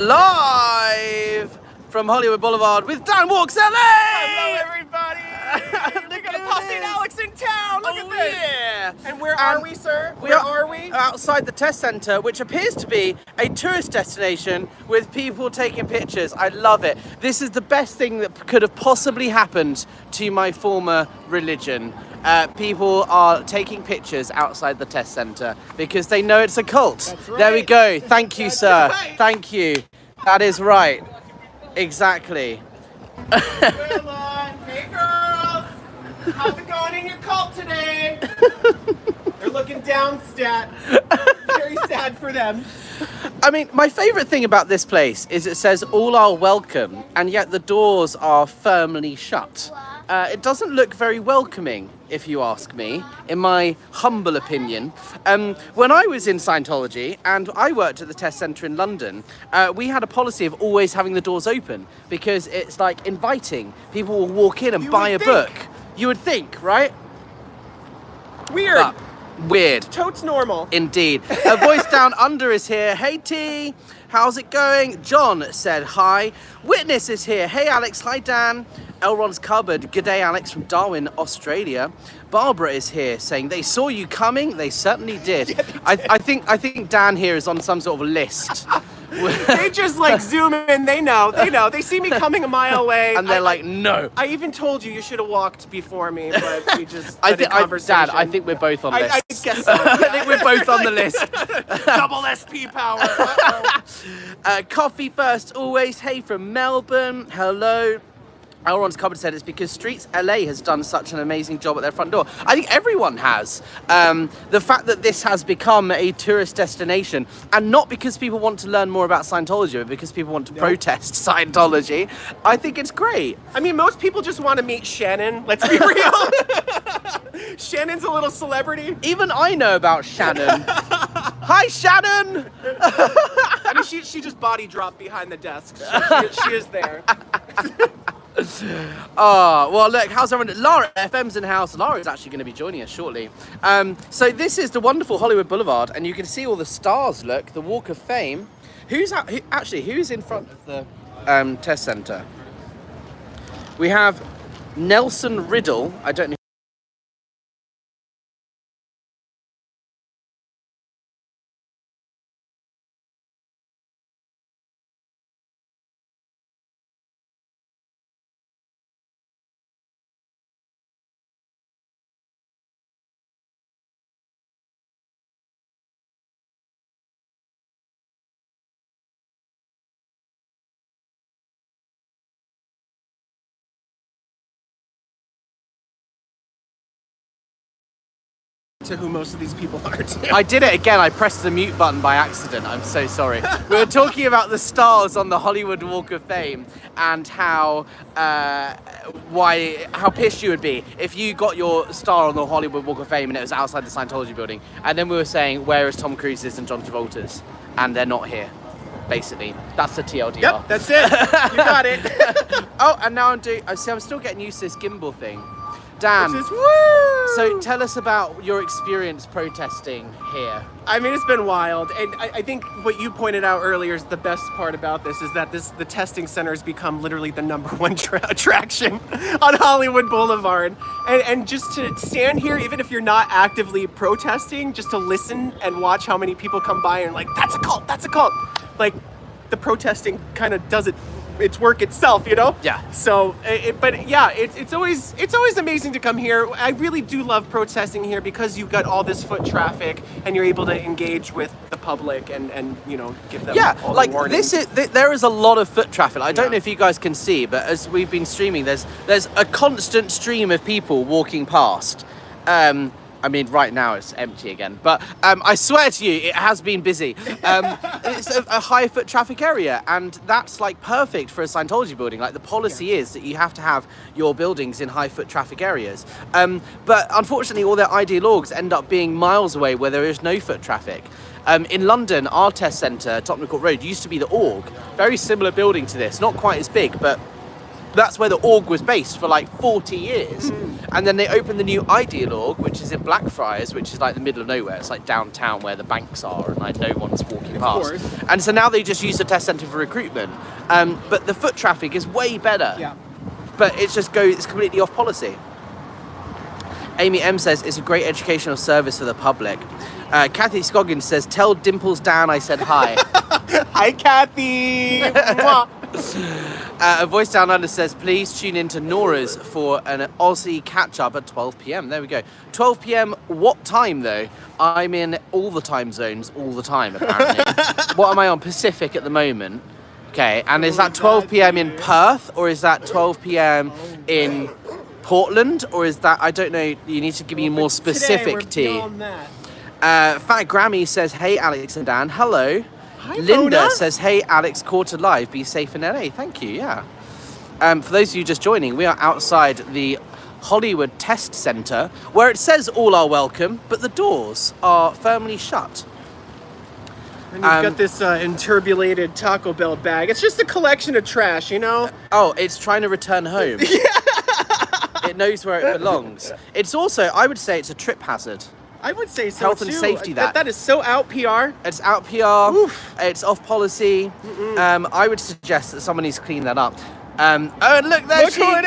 Live from Hollywood Boulevard with Dan Walks LA! Hello, everybody! Look at Apostate Alex in town! Look at this! Yeah. And where are we, sir? Where are we? Outside the test center, which appears to be a tourist destination with people taking pictures. I love it. This is the best thing that could have possibly happened to my former religion. People are taking pictures outside the test center because they know it's a cult. That's right. There we go. Thank you, sir. Right. Thank you. That is right. Exactly. Come on. Hey, girls! How's it going in your cult today? They're looking down, stat. Very sad for them. I mean, my favorite thing about this place is it says all are welcome, and yet the doors are firmly shut. It doesn't look very welcoming, if you ask me, in my humble opinion. When I was in Scientology and I worked at the test centre in London, we had a policy of always having the doors open because it's like inviting. People will walk in and buy a book. You would think, right? Weird. But weird. Totes normal. Indeed. A voice down under is here. Hey T, how's it going? John said hi. Witness is here. Hey Alex, hi Dan. Elron's Cupboard, g'day Alex from Darwin, Australia. Barbara is here saying they saw you coming. They certainly did. Yeah, I think Dan here is on some sort of list. They just like zoom in. They know. They see me coming a mile away. And they're like, no. I even told you should have walked before me, but we just I had a conversation. Dad, I think we're both on this. I guess so. I think we're both on the list. Double SP power. Coffee first, always. Hey from Melbourne. Hello. Elron's Cupboard said it's because Streets LA has done such an amazing job at their front door. I think everyone has. The fact that this has become a tourist destination, and not because people want to learn more about Scientology, but because people want to protest Scientology, I think it's great. I mean, most people just want to meet Shannon. Let's be real. Shannon's a little celebrity. Even I know about Shannon. Hi, Shannon! I mean, she just body dropped behind the desk. She is there. Oh, well, look, how's everyone? Lara, FM's in house. Lara is actually going to be joining us shortly. So this is the wonderful Hollywood Boulevard, and you can see all the stars, look, the Walk of Fame. Who's in front of the test center? We have Nelson Riddle. I don't know. To who most of these people are too. I did it again. I pressed the mute button by accident. I'm so sorry. We were talking about the stars on the Hollywood Walk of Fame and how pissed you would be if you got your star on the Hollywood Walk of Fame and it was outside the Scientology building. And then we were saying, where is Tom Cruise's and John Travolta's? And they're not here. Basically, that's the TLDR. Yep, that's it. You got it. Oh, and now I'm still getting used to this gimbal thing. Dan, so tell us about your experience protesting here. I mean, it's been wild, and I think what you pointed out earlier is the best part about this is that the testing center has become literally the #1 attraction on Hollywood Boulevard, and just to stand here, even if you're not actively protesting, just to listen and watch how many people come by and like, that's a cult, like the protesting kind of does its work itself, you know? Yeah. So, it's always amazing to come here. I really do love protesting here because you've got all this foot traffic and you're able to engage with the public and you know, give them all like the warnings. there is a lot of foot traffic. I don't know if you guys can see, but as we've been streaming, there's a constant stream of people walking past. I mean, right now it's empty again, but I swear to you, it has been busy. It's a high foot traffic area, and that's like perfect for a Scientology building. Like the policy is that you have to have your buildings in high foot traffic areas. But unfortunately, all their ideologues end up being miles away where there is no foot traffic. In London, our test centre, Tottenham Court Road, used to be the Org. Very similar building to this, not quite as big, but That's where the org was based for like 40 years. And then they opened the new Ideal org, which is in Blackfriars, which is like the middle of nowhere. It's like downtown where the banks are and like no one's walking past. course. And so now they just use the test centre for recruitment. But the foot traffic is way better. Yeah. But it's completely off policy. Amy M says, it's a great educational service for the public. Kathy Scoggins says, tell Dimples Dan I said hi. Hi, Kathy. Mwah. A voice down under says, please tune in to Nora's for an Aussie catch-up at 12 p.m. There we go. 12 p.m. What time, though? I'm in all the time zones all the time, apparently. What am I on? Pacific at the moment. Okay, and is that 12 p.m. in Perth, or is that 12 p.m. in Portland, or is that, I don't know, you need to give me more specific Today, tea. Fat Grammy says, hey, Alex and Dan. Hello. Hi, Linda Mona. says, hey, Alex, caught alive. Be safe in LA. Thank you, yeah. For those of you just joining, we are outside the Hollywood Test Center, where it says all are welcome, but the doors are firmly shut. And you've got this interbulated Taco Bell bag. It's just a collection of trash, you know? Oh, it's trying to return home. It knows where it belongs. It's also, I would say, it's a trip hazard. I would say so, Health and too. safety, that. That is so out PR. It's out PR. Oof. It's off policy. I would suggest that someone needs to clean that up. Oh, and look, there Look she who it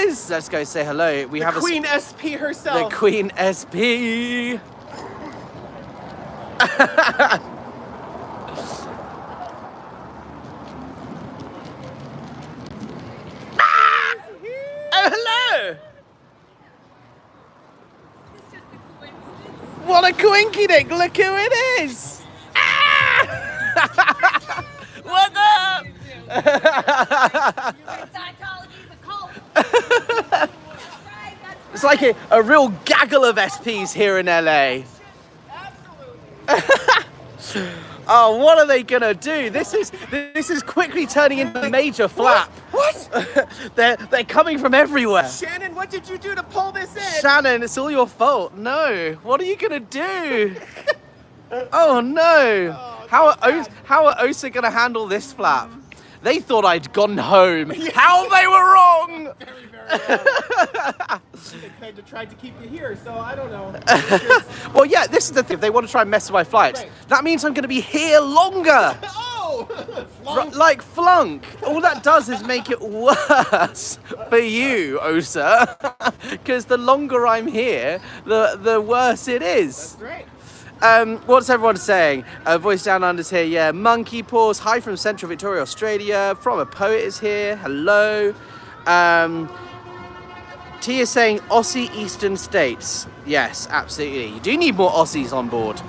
is. Let's go say hello. We have Queen SP herself. the Queen SP. Oh, hello. What a coinky dink! Look who it is! Ah! What up? Scientology is a cult. It's like a real gaggle of SPs here in LA. Oh, what are they gonna do? This is quickly turning into a major flap. What? They're coming from everywhere. Shannon, what did you do to pull this in? Shannon, it's all your fault. No. What are you gonna do? Oh no. How are OSA gonna handle this flap? They thought I'd gone home. How they were wrong. Very, very well. They kind of tried to keep you here, so I don't know. Well, yeah, this is the thing. If they want to try and mess with my flights, Right. that means I'm gonna be here longer. Oh! Like flunk. All that does is make it worse for you, OSA. Because the longer I'm here, the worse it is. That's right. What's everyone saying? Voice down under's here, yeah. Monkey paws. Hi from Central Victoria, Australia. From a poet is here. Hello. T is saying Aussie Eastern States. Yes, absolutely. You do need more Aussies on board.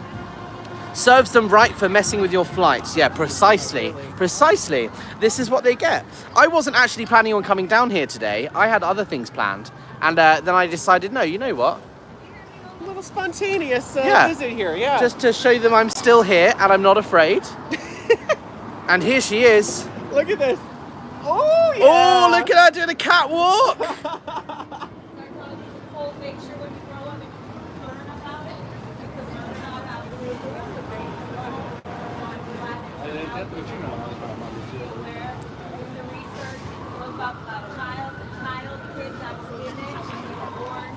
Serves them right for messing with your flights. Yeah, precisely. Precisely. This is what they get. I wasn't actually planning on coming down here today. I had other things planned. And then I decided, no, you know what? A little spontaneous Yeah. visit here, yeah. Just to show them I'm still here and I'm not afraid. And here she is. Look at this. Oh, yeah. Oh, look at her doing a catwalk. Make sure when you grow up and you learn about it, because learn about it. That's what you know about Where do the research, look up kids that were born.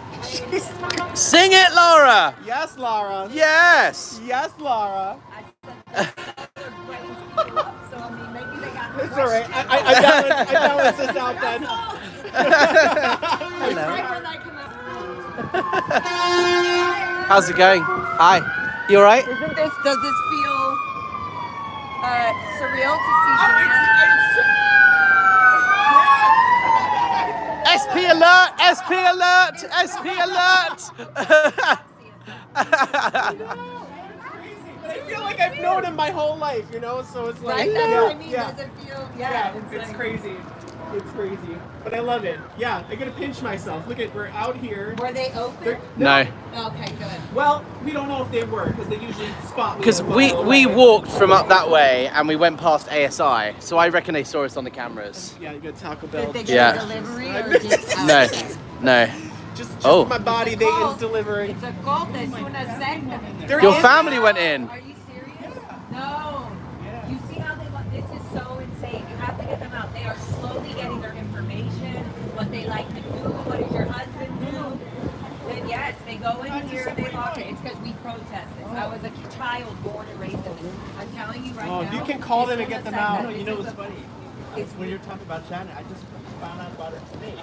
Sing it, Laura. Yes, Laura. Yes. Yes, Laura. So I mean, maybe they got It's all right. I balance this out then. Hello. right when I come out. How's it going? Hi. You all right? Does this feel surreal to see SP alert! SP alert! SP alert! I feel like I've known him my whole life, you know, so it's like, Right? That's yeah, what I mean. yeah, Does it feel? yeah, It's it's like- crazy. It's crazy, but I love it. Yeah, I gotta pinch myself. Look at, we're out here. Were they open? They're- No. Okay, good. Well, we don't know if they were, because they usually spot me. Because a we mile away. walked from up that way and we went past ASI, so I reckon they saw us on the cameras. Yeah, you got Taco Bell. Did they get Yeah. a delivery or just No, outside? no. Just Oh. my body, they is delivering. It's a cult. Es una secta. They're Your in family there. went in. Are you serious? No. You see how they want? This is so insane. You have to get them out. They are slowly getting their information. call them and get them out. No, you know what's funny? When you're talking about Shannon, I just found out about it today.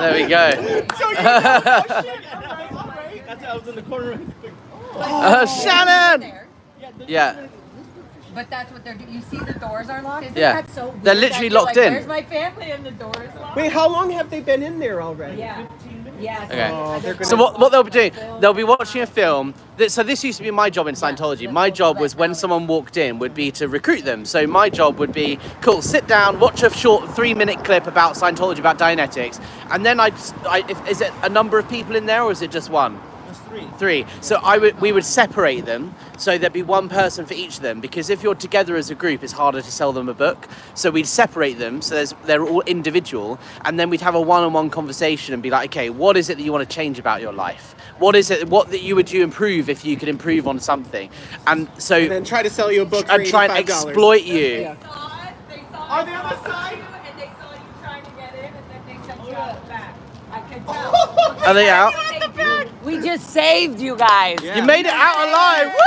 There we go. So you know, oh shit, all right. That's why I was in the corner. Shannon! Yeah. But that's what they're doing. You see the doors are locked? Isn't Yeah. that so weird? They're literally That you're locked like, in. Where's my family? And the door is locked. Wait, how long have they been in there already? Yeah. Yeah. Okay. Oh, they're gonna... So what they'll be doing, they'll be watching a film. So this used to be my job in Scientology. My job was when someone walked in would be to recruit them. So my job would be, cool, sit down, watch a short 3-minute clip about Scientology, about Dianetics. And then is it a number of people in there or is it just one? Three. So we would separate them, so there'd be one person for each of them, because if you're together as a group, it's harder to sell them a book. So we'd separate them, so they're all individual, and then we'd have a one-on-one conversation and be like, okay, what is it that you want to change about your life? What that you would improve if you could improve on something? And so And then try to sell you a book for and try and $85. exploit you. They saw us. They saw Are us they on the side? and they saw you trying to get in, and then they sent you out the back. I could tell. Are they out? We just saved you guys. Yeah. You made it out alive! Woo!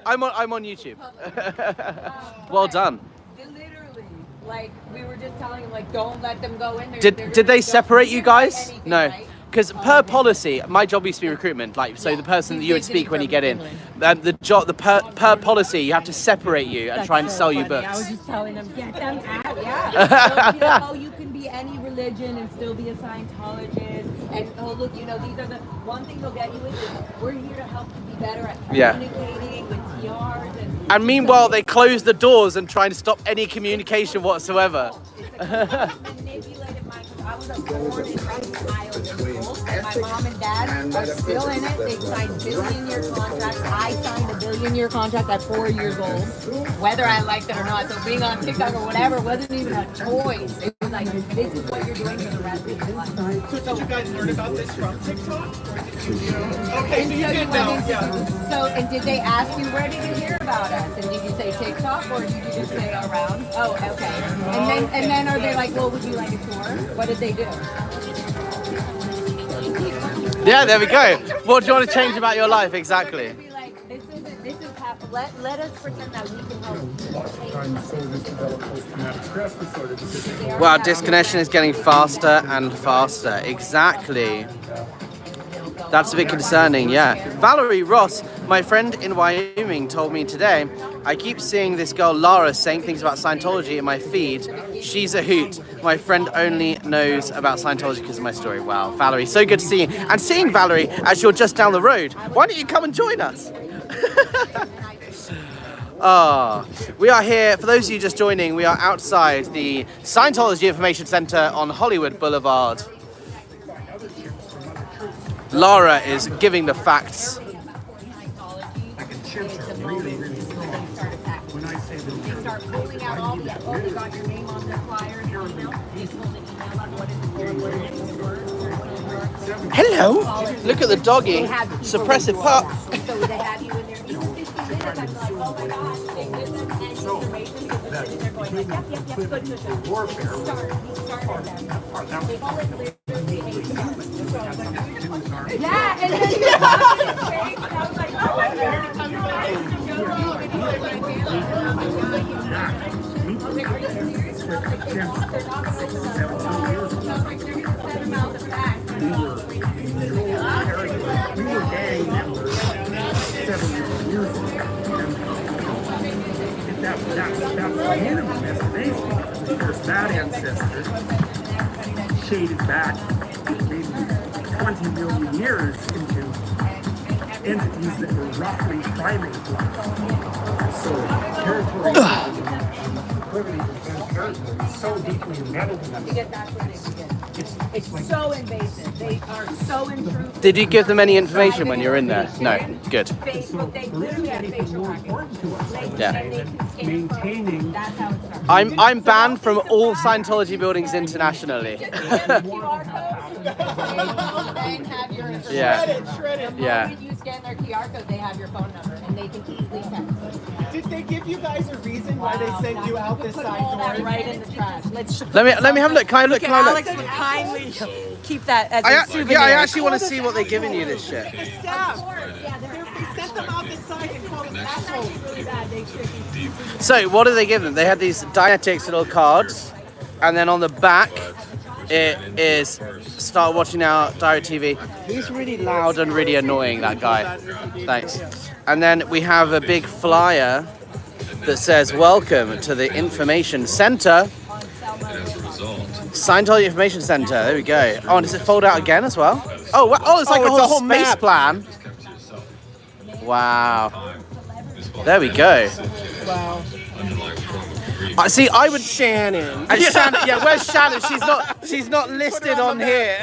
I'm on YouTube. Well done. Literally, like we were just telling them, like don't let them go in there. Did they separate you guys? Anything, No. right? Because per policy, my job used to be recruitment. Like, so the person that you would speak when you get in, per policy, you have to separate you and try and sell you books. I was just telling them, get them out. Yeah. Oh, you can be any religion and still be a Scientologist. And oh, look, these are the one thing they'll get you is we're here to help you be better at communicating with TRs And meanwhile, they close the doors and try to stop any communication whatsoever. Manipulated mind. I was a born and raised child in school, and my mom and dad are still in it. They signed billion-year contracts. I signed a billion-year contract at 4 years old, whether I liked it or not. So being on TikTok or whatever wasn't even a choice. It was like, this is what you're doing for the rest of your life. So did you guys learn about this from TikTok? Okay, so you did know. And did they ask you, where did you hear about us? And did you say TikTok or did you just say around? Oh, okay. And then are they like, well, would you like a tour? What did they do? Yeah, there we go. What do you want to change about your life? Exactly. Be like, this is happening. Let us pretend that we can help. Wow, disconnection is getting faster and faster. Exactly. That's a bit concerning, yeah. Valerie Ross, my friend in Wyoming, told me today, I keep seeing this girl Lara saying things about Scientology in my feed. She's a hoot. My friend only knows about Scientology because of my story. Wow, Valerie, so good to see you. And seeing Valerie as you're just down the road. Why don't you come and join us? We are here, for those of you just joining, we are outside the Scientology Information Center on Hollywood Boulevard. Lara is giving the facts. They start pulling out all the, oh, they got your name on the flyer and email. They pull the email out, what is the Hello. Look at the doggy. Suppressive pup. So they have you in there. Even 15 minutes, I'm like, oh my gosh. They give them any information because they're sitting there going like, yep, good. We started them. They call it literally. Yeah, and then I was like, oh my We were gang members 7 years ago. That was minimum estimation. Of course, that ancestor shaded back maybe 20 million years into entities that were roughly primate-like. So territory is so deeply embedded in us. Because that's what they do. It's so invasive. They are so intrusive. Did you give them any information when you were in there? No. Good. Facebook, they literally have facial tracking. Yeah. And they can scan your phone. Maintaining That's how it starts. I'm banned from all Scientology buildings internationally. QR code. then have your Yeah. Shredded. The Yeah. moment you scan their QR code, they have your phone number and they can easily text. Did they give you guys a reason why they sent you out this Put side all that door? right in the trash. Let me have a look. Can I look? Can I look? Alex would kindly keep that as I a souvenir. yeah, I actually want to see what they're giving you this shit. The staff. They sent them out this side and called us assholes. Really bad. They tricky. So what do they give them? They had these Dianetics little cards, and then on the back it is start watching now Direct TV. He's really loud and really annoying, that guy. Thanks. And then we have a big flyer that says welcome to the information center. Scientology Information Center. There we go. Oh, and does it fold out again as well? Oh, wow. Oh, it's like Oh, a it's a whole whole space map. plan. Wow. There we go. Wow. See, I would. Shannon. And Shannon, yeah, where's Shannon? She's not listed on here.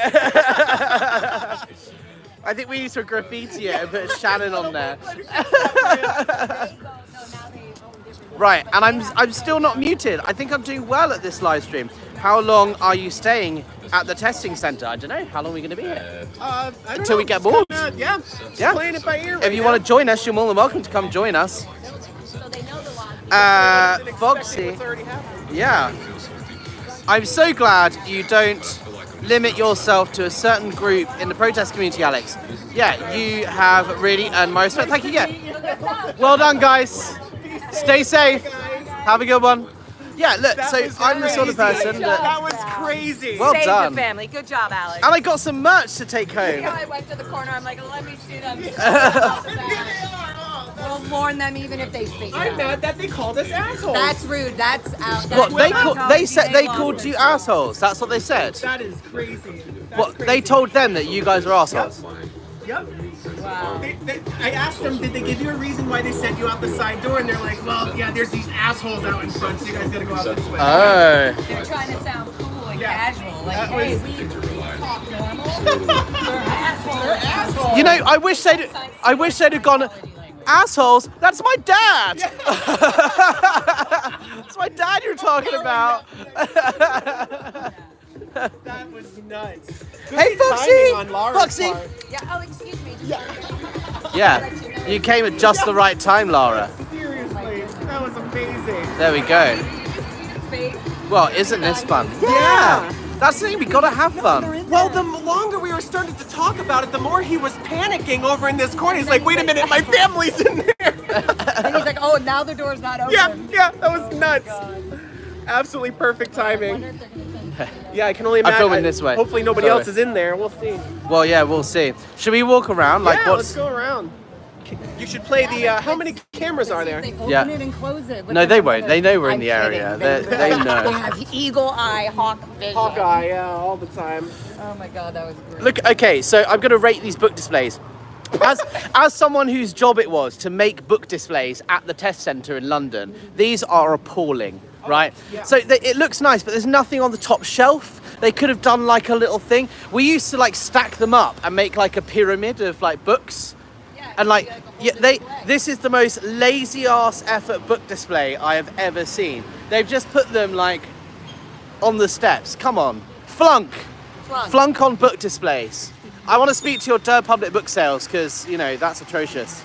I think we need to graffiti it and put Shannon on there. Right, and I'm still not muted. I think I'm doing well at this live stream. How long are you staying at the testing center? I don't know. How long are we going to be here? I don't Until know. we get Just bored. kinda, yeah. Just Yeah. playing it by ear. If you want to join us, you're more than welcome to come join us. Foxy. Yeah. I'm so glad you don't limit yourself to a certain group in the protest community, Alex. Yeah, you have really earned my respect. Thank you. Yeah. Well done, guys. Stay safe. Have a good one. Yeah, look, so I'm the sort of person that... That was crazy. Well Saved done. the family. Good job, Alex. And I got some merch to take home. I went to the corner. I'm like, let me see them. We'll warn them even if they speak. I'm mad that they called us assholes. That's rude. That's out. What they said they lost called it. you assholes. That's what they said. That is crazy. That's What crazy. they told them that you guys were assholes. Yep. Wow. I asked them, did they give you a reason why they sent you out the side door? And they're like, well, yeah, there's these assholes out in front, so you guys gotta go out this way. Oh. They're trying to sound cool and Yeah. casual. Like, That hey, was- we talk normal. They're assholes. You know, I wish they'd have gone, assholes. That's my dad. That's my dad you're talking about. That was nuts. Hey, Good Foxy. timing on Laura's Foxy. part. Yeah. Oh, excuse me. Yeah, you came at just the right time, Laura. Seriously, that was amazing. There we go. Well, isn't this fun? Yeah. That's the thing. We gotta have fun. Well, the longer we were starting to talk about it, the more he was panicking over in this corner. He's like, wait a minute, my family's in there. And he's like, oh, now the door's not open. Yeah, that was nuts. Absolutely perfect timing. Yeah, I can only imagine. I'm filming this way. Hopefully nobody Sorry. else is in there. We'll see. Well, yeah, we'll see. Should we walk around? Like, Yeah, what's? let's go around. You should play the. How many cameras are there? They open Yeah. it and close it. No, they won't. They know we're in the area. Kidding. They know. They have eagle eye hawk vision. Hawkeye, yeah, all the time. Oh my god, that was great. Look, okay, so I'm gonna rate these book displays. As someone whose job it was to make book displays at the test centre in London, these are appalling, right? yeah. So it looks nice, but there's nothing on the top shelf. They could have done like a little thing. We used to like stack them up and make like a pyramid of like books. And like, yeah, this is the most lazy ass effort book display I have ever seen. They've just put them like on the steps. Come on, flunk on book displays. I want to speak to your public book sales because you know that's atrocious.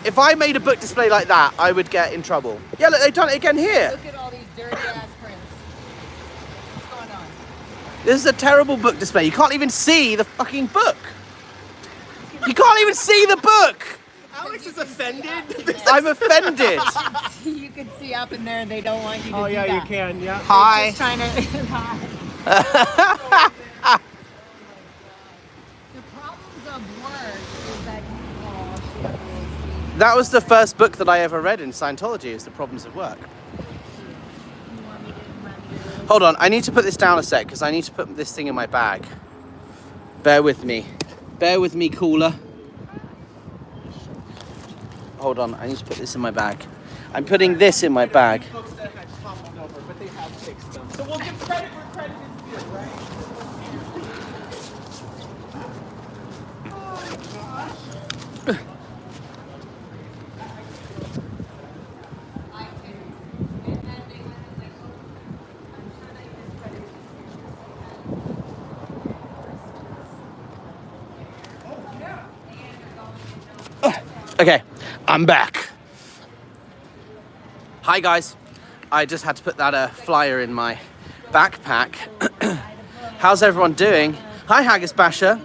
If I made a book display like that, I would get in trouble. Yeah, look, they've done it again here. Look at all these dirty ass prints. What's going on? This is a terrible book display. You can't even see the fucking book. You can't even see the book. Alex is offended. I'm offended. You can see up in there and they don't want you to Oh do yeah, that. you can. Yeah. Hi. Just trying to. The problems of work is that That was the first book that I ever read in Scientology, is The Problems of Work. Hold on, I need to put this down a sec, because I need to put this thing in my bag. Bear with me. Bear with me, caller. Hold on, I need to put this in my bag. I'm putting this in my bag. Folks that had toppled over, but they have fixed them. So we'll give credit where credit is due, right? Okay, I'm back. Hi guys. I just had to put that flyer in my backpack. How's everyone doing? Hi Haggis Basher.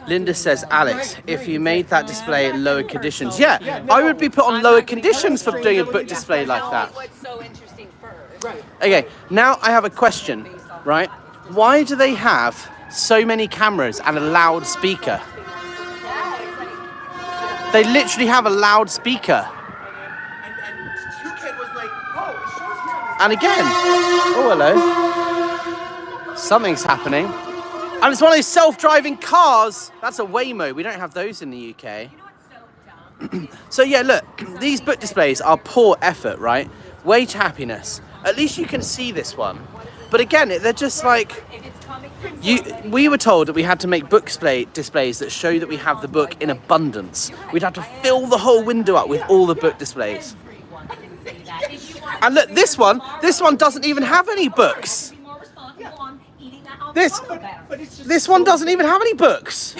Linda says, Alex, if you made that display at lower conditions. Yeah, I would be put on lower conditions for doing a book display like that. What's so interesting first? Right. Okay, now I have a question, right? Why do they have so many cameras and a loudspeaker? They literally have a loudspeaker. And 2Kid was like, oh, it shows here on this. And again, oh hello. Something's happening. And it's one of those self-driving cars. That's a Waymo. We don't have those in the UK. So yeah, look, these book displays are poor effort, right? Way to happiness. At least you can see this one. But again, they're just like, we were told that we had to make book displays that show that we have the book in abundance. We'd have to fill the whole window up with all the book displays. And look, this one doesn't even have any books. This one doesn't even have any books.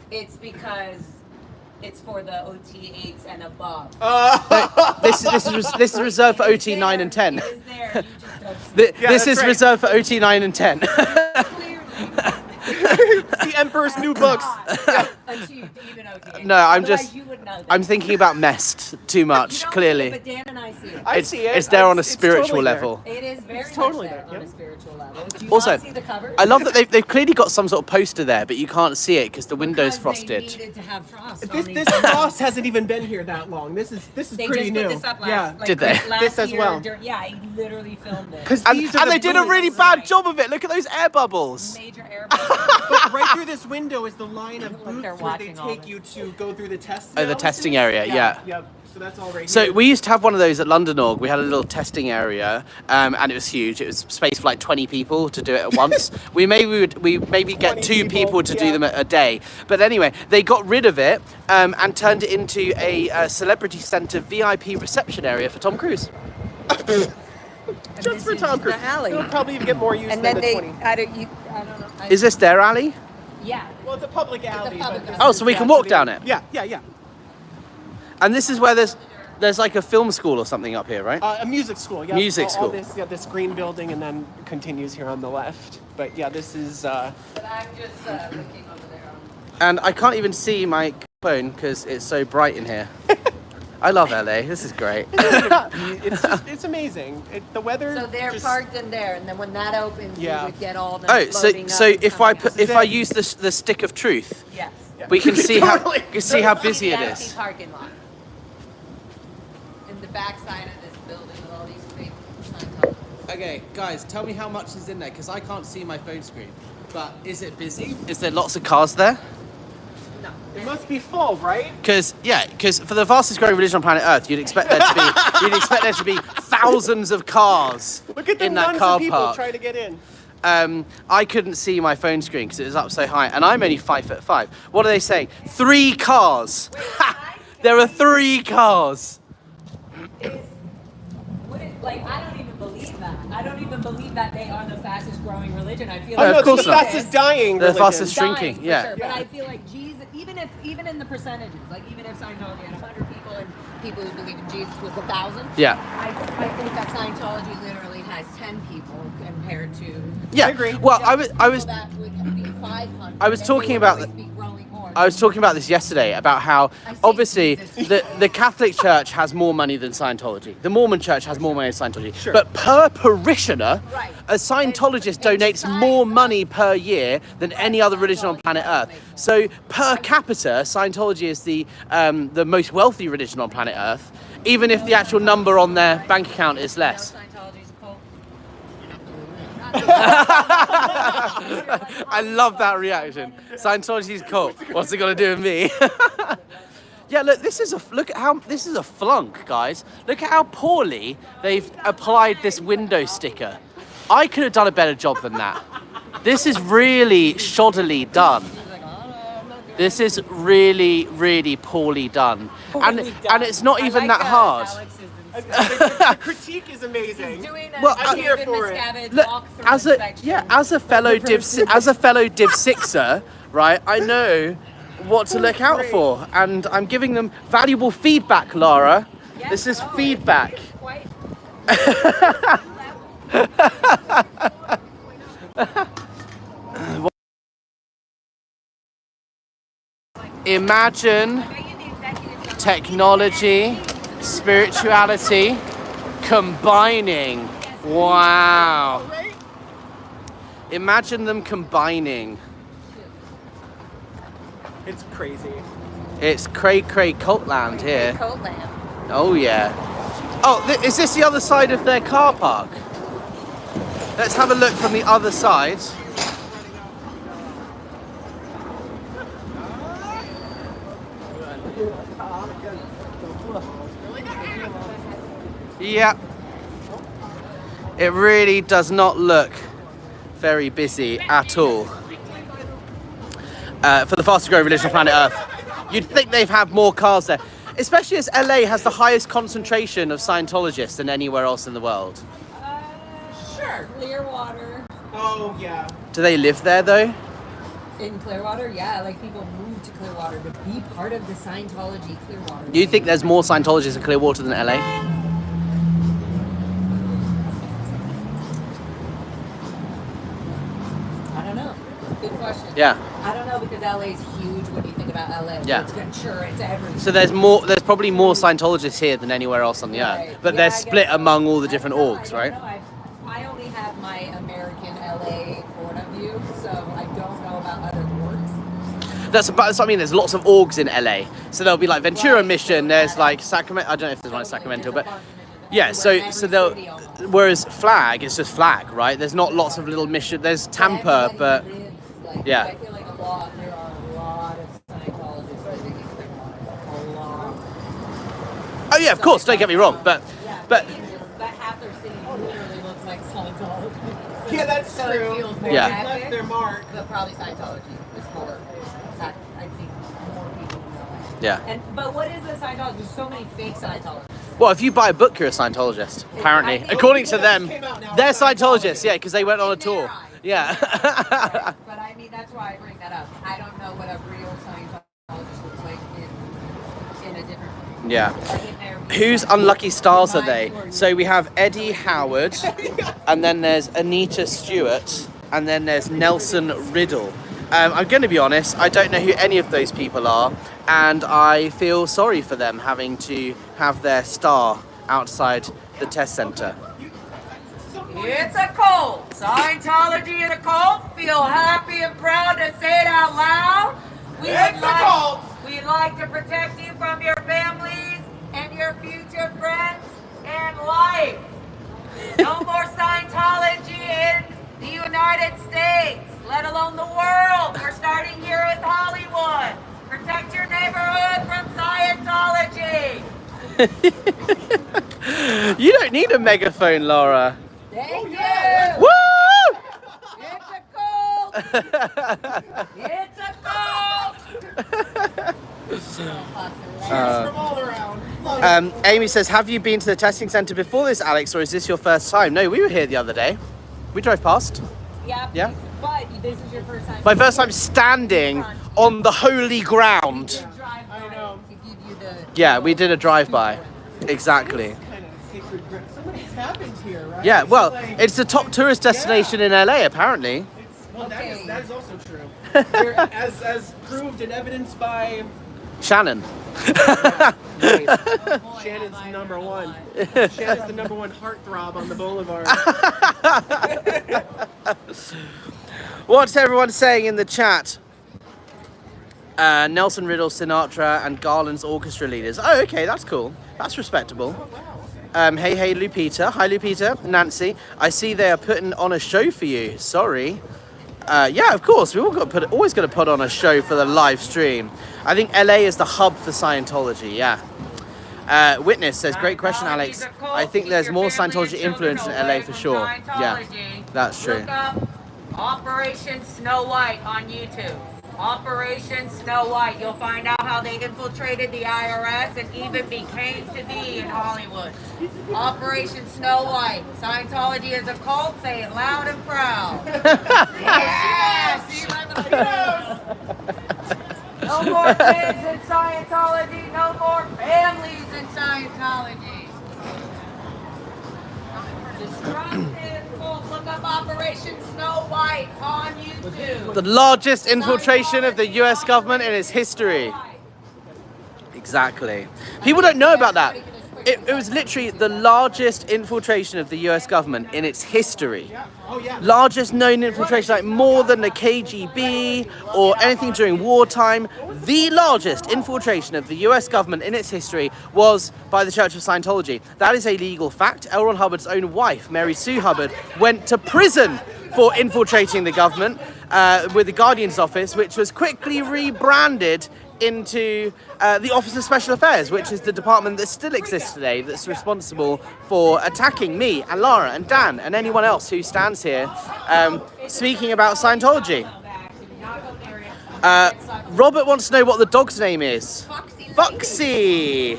It's because it's for the OT 8s and above. This is reserved for OT 9 and 10. It is there, you just don't see it. This is reserved for OT 9 and 10. It's the Emperor's New Books. Achieved even OT. No, I'm Otherwise just, you would know that. I'm thinking about Mest too much, You don't see it, clearly. But Dan and I see it. I see it. It's there on a It's spiritual totally there. level. It is very totally much there there, on yep. a spiritual level. Do you Also, not see the cover? I love that they've clearly got some sort of poster there, but you can't see it because the window's Because they frosted. needed to have frost on This these frost hasn't even been here that long. This is They pretty just new. put this up last, Yeah. like, Did they? last This as year well. yeah, I literally filmed it. Because And they did a really bad job of it. Look at those air bubbles. Major air But right through this window is the line of Look, they're booths where they watching all take this. you to go through the test. Oh, the analysis. testing area, yeah. Yep. So that's all right So here. we used to have one of those at London Org. We had a little testing area, and it was huge. It was space for like 20 people to do it at once. we maybe get 20 two people to do yeah. them a day. But anyway, they got rid of it and turned it into a celebrity centre VIP reception area for Tom Cruise. Just for Tom Cruise. The alley. It'll probably even get more use And than then the they, 20. I don't know. Is this their alley? Yeah. Well, it's a public alley. public but alley. Oh, so we can walk down it. Yeah. And this is where there's like a film school or something up here, right? A music school. Yeah. Music all school. This, this green building, and then continues here on the left. But yeah, this is. But I'm just looking over there. And I can't even see my phone because it's so bright in here. I love LA. This is great. it's amazing. The weather. So they're just, parked in there, and then when that opens, Yeah. you would get all the. Oh, so if I use the stick of truth, Yes. we can see how Totally. you can see how busy it The empty is. parking lot. In the back side of this building with all these fake Scientology. Okay, guys, tell me how much is in there because I can't see my phone screen. But is it busy? Is there lots of cars there? No. It must be full, right? Because for the fastest growing religion on planet Earth, you'd expect there to be thousands of cars Look at the in that nuns car of people park. trying to get in. I couldn't see my phone screen because it was up so high, and I'm only 5'5". What are they saying? 3 cars. There are 3 cars. Like, I don't even believe that. I don't even believe that they are the fastest growing religion. I feel Oh, like of course the not. fastest dying. The religion. fastest dying, shrinking, for yeah. sure. But I feel like Jesus, even in the percentages, like even if Scientology had 100 people and people who believe in Jesus was 1,000, Yeah. I think that Scientology literally has 10 people compared to. Yeah. I agree. Well, I was That would be 500. I was and talking they would about always be growing more. I was talking about this yesterday about how I see obviously Jesus. the Catholic Church has more money than Scientology. The Mormon Church has more money than Scientology. Sure. But per parishioner, Right. a Scientologist And donates size more of- money per year than any other religion on planet Earth. So per capita, Scientology is the most wealthy religion on planet Earth, even if the actual number on their bank account is less. Scientology's a cult. I love that reaction. Scientology's cool. What's it got to do with me? Yeah, look, this is a flunk, guys. Look at how poorly they've applied this window sticker. I could have done a better job than that. This is really shoddily done. This is really, really poorly done. And it's not even that hard. The critique is amazing. Well, I'm here for it. Look, as a fellow Div 6er, right? I know what to look out for, and I'm giving them valuable feedback, Laura. Yes, This is oh, feedback. it's quite- Imagine technology, spirituality combining. Wow. Imagine them combining. It's crazy. It's cray cult land here. Coat lamp. Oh yeah. Oh, is this the other side of their car park? Let's have a look from the other side. Yeah. It really does not look very busy at all. For the fastest growing religion on planet Earth. You'd think they've had more cars there. Especially as LA has the highest concentration of Scientologists than anywhere else in the world. Sure. Clearwater. Oh, yeah. Do they live there though? In Clearwater, yeah, like people move to Clearwater to be part of the Scientology Clearwater. Do you think there's more Scientologists in Clearwater than LA? I don't know. Good question. Yeah. I don't know because LA is huge when you think about LA. Yeah. It's it's everything. So there's probably more Scientologists here than anywhere else on the Right. earth. But Yeah, they're I guess split so. among all the different I don't know, orgs, I right? don't know. I only have my American LA point of view, so I don't know about other orgs. That's what I mean. There's lots of orgs in LA. So there'll be like Ventura Right. Mission. There's like Sacramento. I don't know if there's one in Sacramento, but yeah. So Every they'll. city almost. Whereas Flag, it's just Flag, right? There's not lots of little mission. There's Tampa, Everybody but lives, like, yeah. I feel like there are a lot of Scientologists living in Clearwater. A lot. Oh yeah, of course. Don't get me wrong, but Yeah, but that half their city literally looks like Scientology. Yeah, that's So true. it feels more Yeah. They've left epic, their mark. but probably Scientology is more. I think more people know. yeah. But what is a Scientology? There's so many fake Scientologists. Well, if you buy a book, you're a Scientologist. Apparently, I think- according to Well, that them, just came out now. they're Scientologists. Yeah, because they went on a In their tour. eyes. Yeah. But I mean, that's why I bring that up. I don't know what a real Scientologist looks like in a different. Yeah. Like in their Whose unlucky stars are they? Mind or- So we have Eddie Howard, and then there's Anita Stewart, and then there's Nelson Riddle. I'm going to be honest, I don't know who any of those people are, and I feel sorry for them having to have their star outside the test center. It's a cult. Scientology is a cult. Feel happy and proud to say it out loud. It's a cult. We'd like to protect you from your families and your future friends and life. No more Scientology in the United States, let alone the world. We're starting here with Hollywood. Protect your neighborhood from Scientology. You don't need a megaphone, Laura. Thank you. Woo! It's a cult. It's a cult. From all around. Amy says, have you been to the testing center before this, Alex, or is this your first time? No, we were here the other day. We drove past. Yeah. Yeah. But this is your first time. My first time standing on the holy ground. I know. To give you the. Yeah, we did a drive-by. Exactly. Kind of sacred ground. Something's happened here, right? Yeah, well, like- it's the top tourist destination in LA, apparently. Well, Okay. that is also true. as proved and evidenced by Shannon. Shannon's number one. Shannon's the number one heartthrob on the boulevard. What's everyone saying in the chat? Nelson Riddle, Sinatra, and Garland's orchestra leaders. Oh, okay, that's cool. That's respectable. Hey, Lupita. Hi, Lupita. Nancy. I see they are putting on a show for you. Sorry. Yeah, of course. We always got to put on a show for the live stream. I think LA is the hub for Scientology. Yeah. Witness says, great question, Alex. I think there's more Scientology influence in LA for sure. Yeah, that's true. Look up Operation Snow White on YouTube. Operation Snow White. You'll find out how they infiltrated the IRS and even became to be in Hollywood. Operation Snow White. Scientology is a cult. Say it loud and proud. Yeah! See, No more kids in Scientology. No more families in Scientology. Destructive cults. Look up Operation Snow White on YouTube. The largest infiltration of the US government in its history. Exactly. People don't know about that. It was literally the largest infiltration of the US government in its history. Largest known infiltration, like more than the KGB or anything during wartime. The largest infiltration of the US government in its history was by the Church of Scientology. That is a legal fact. L. Ron Hubbard's own wife, Mary Sue Hubbard, went to prison for infiltrating the government with the Guardian's office, which was quickly rebranded into the Office of Special Affairs, which is the department that still exists today, that's responsible for attacking me and Lara and Dan and anyone else who stands here speaking about Scientology. Robert wants to know what the dog's name is. Foxy.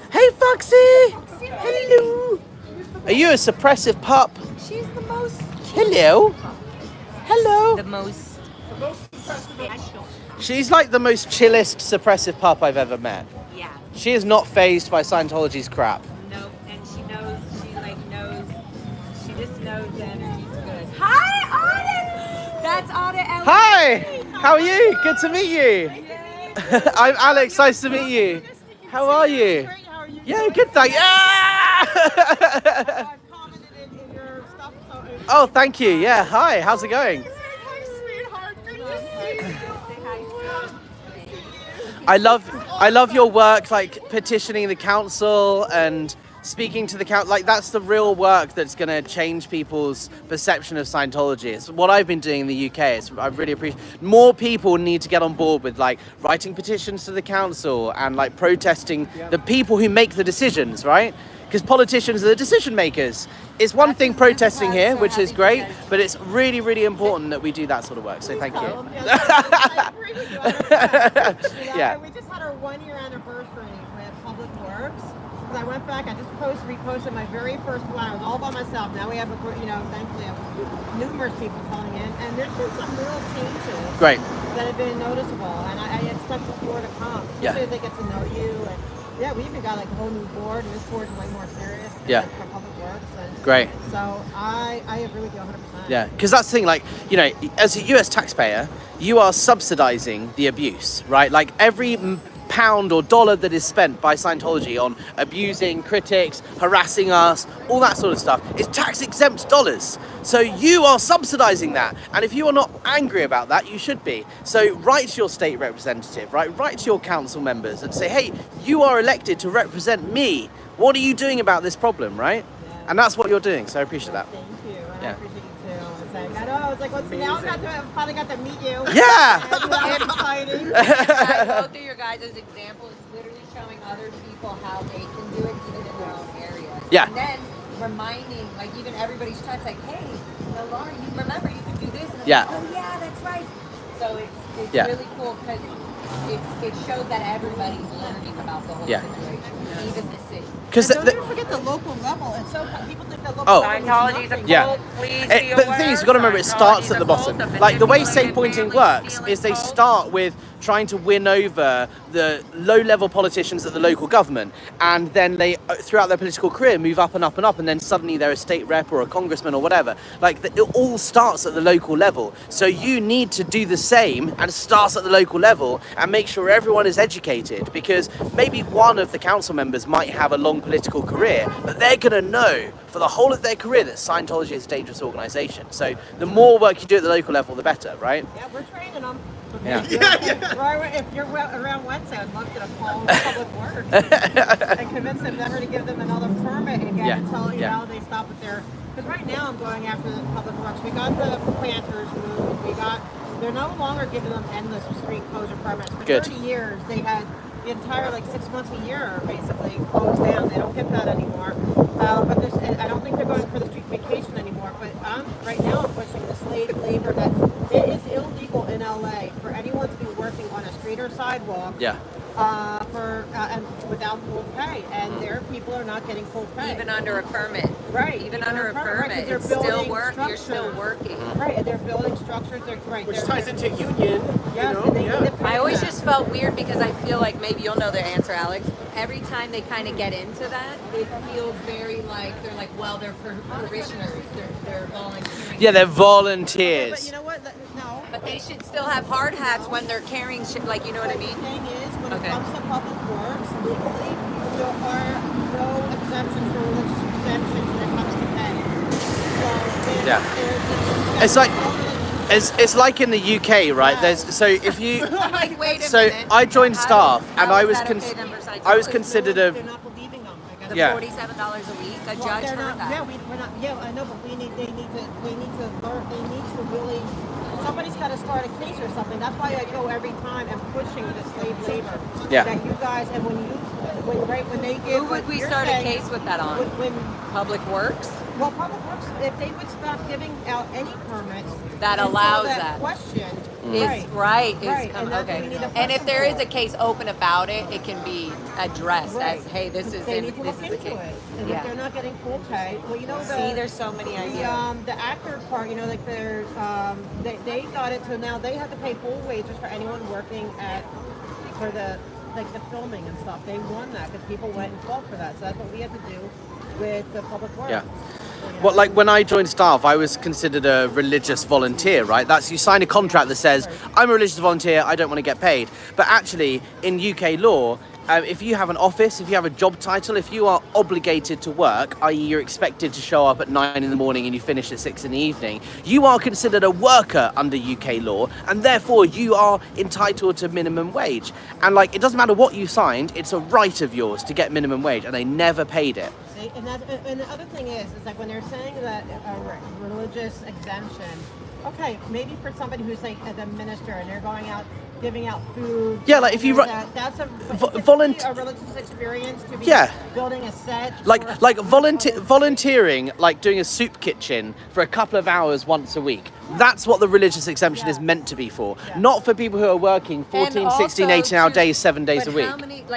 Hey Foxy. Hello. Are you a suppressive pup? She's the most. Hello. Hello. The most. She's like the most chillest suppressive pup I've ever met. Yeah. She is not phased by Scientology's crap. No, and she knows. She just knows the energy's good. Hi, Audit. That's Audit. Hi. How are you? Good to meet you. I'm Alex. Nice to meet you. How are you? Yeah, good. Thank you. I've commented in your stuff. Oh, thank you. Yeah. Hi. How's it going? Hi, sweetheart. Good to see you. I love your work, like petitioning the council and speaking to the council. Like that's the real work that's going to change people's perception of Scientology. It's what I've been doing in the UK. I really appreciate. More people need to get on board with like writing petitions to the council and like protesting the people who make the decisions, right? Because politicians are the decision makers. It's one thing protesting here, which is great, but it's really, really important that we do that sort of work. So thank you. I agree with you 100%. Yeah. We just had our 1-year anniversary with Public Works. Because I went back, I just reposted my very first one. I was all by myself. Now we have, thankfully, numerous people coming in, and there's been some real changes. Great. That have been noticeable, and I expect there's more to come. Especially as they get to know you, and yeah, we even got like a whole new board, and this board's way more serious. Yeah. For Public Works. And Great. So I agree with you 100%. Yeah, because that's the thing, like, as a US taxpayer, you are subsidizing the abuse, right? Like every pound or dollar that is spent by Scientology on abusing critics, harassing us, all that sort of stuff, is tax exempt dollars. So you are subsidizing that. And if you are not angry about that, you should be. So write to your state representative, right? Write to your council members and say, hey, you are elected to represent me. What are you doing about this problem, right? Yeah. And that's what you're doing. So I appreciate that. Thank you. And Yeah. I appreciate you too. It's like, I know, it's like, now I finally got to meet you. Yeah. And that's exciting. I go through your guys' example. It's literally showing other people how they can do it even in their own area. Yeah. And then reminding, like even everybody's trying, it's like, hey, Laura, you remember you could do this. And I'm Yeah. like, oh yeah, that's right. So it's Yeah. really cool because it shows that everybody's learning about the whole Yeah. situation, even the city. Because And don't even forget the local level. It's so people think the local Oh. level is Scientology's a nothing. Yeah. cult, please be But the thing aware. is, you've got to remember, it starts at the bottom. Scientology's a cult of Like the way manipulating safe pointing families, works stealing is they cults. start with trying to win over the low-level politicians at the local government, and then they, throughout their political career, move up and up and up, and then suddenly they're a state rep or a congressman or whatever. Like it all starts at the local level. So you need to do the same and start at the local level and make sure everyone is educated, because maybe one of the council members might have a long political career, but they're going to know for the whole of their career that Scientology is a dangerous organization. So the more work you do at the local level, the better, right? Yeah, we're training them. Yeah. Right, if you're around Wednesday, I'd love to call Public Works and convince them never to give them another permit again Yeah. until Yeah. they stop with their. Because right now I'm going after the Public Works. We got the planters moved. They're no longer giving them endless street closure permits. For Good. 30 years, they had the entire 6 months a year basically closed down. They don't get that anymore. But I don't think they're going for the street vacation anymore. But right now I'm pushing the slave labor that it is illegal in LA for anyone to be working on a street or sidewalk Yeah. and without full pay, and their people are not getting full pay. Even under a permit. Right. Even under a permit, right, 'cause it's they're still building work. You're still structures. working. Right, and they're building structures. Which ties into union, Yes, you and know? they Yeah. need to pay I always them. just felt weird because I feel like maybe you'll know the answer, Alex. Every time they kind of get into that, it feels very like they're like, well, they're parishioners, they're volunteering. Yeah, they're But volunteers. you know what? No. But they should still have hard hats when they're carrying shit. Like, you know what I The mean? thing is, when Okay. it comes to public works, legally, there are no exemptions for religious exemptions when it comes to pay. So Yeah. It's like it's like in the UK, right? There's so if you I'm like, wait a so minute. I joined How- staff and how I is was that okay then for Scientology? I was considered a They're not believing them. I guess. The Yeah. $47 a week. A Well, judge they're heard not. that. Yeah, we're not. Yeah, I know, but they need to learn. They need to really. Somebody's got to start a case or something. That's why I go every time and pushing the slave labor. Yeah. That you guys and when they give. Who would what we you're start a saying, case with that on? When Public Works? well, public works, if they would stop giving out any permits That until allows that that. question. Is right. Is Right, come, and that's what we okay. need a And if person there is for. a case open about it, it can be addressed Right. as, hey, this is They in, need to this look is a into case. it. And Yeah. if they're not getting full pay, well, you know See, there's so many ideas. the actor part, you know, like they're they got it, so now they have to pay full wages for anyone working for the filming and stuff. They won that because people went and fought for that. So that's what we had to do with the public works. Yeah. Well, like when I joined staff, I was considered a religious volunteer, right? That's you sign a contract that says, I'm a religious volunteer, I don't want to get paid. But actually, in UK law, if you have an office, if you have a job title, if you are obligated to work, i.e. you're expected to show up at 9 in the morning and you finish at 6 in the evening, you are considered a worker under UK law, and therefore you are entitled to minimum wage. And like, it doesn't matter what you signed, it's a right of yours to get minimum wage, and they never paid it. See, and the other thing is like when they're saying that religious exemption, okay, maybe for somebody who's like a minister and they're going out giving out food. Yeah, like if you that's a volunteer a religious experience to be Yeah. building a set. like volunteering, like doing a soup kitchen for a couple of hours once a week. That's what the religious exemption is meant to be for, not for people who are working 14, And 16, also 18 hour to- days, 7 days but a week.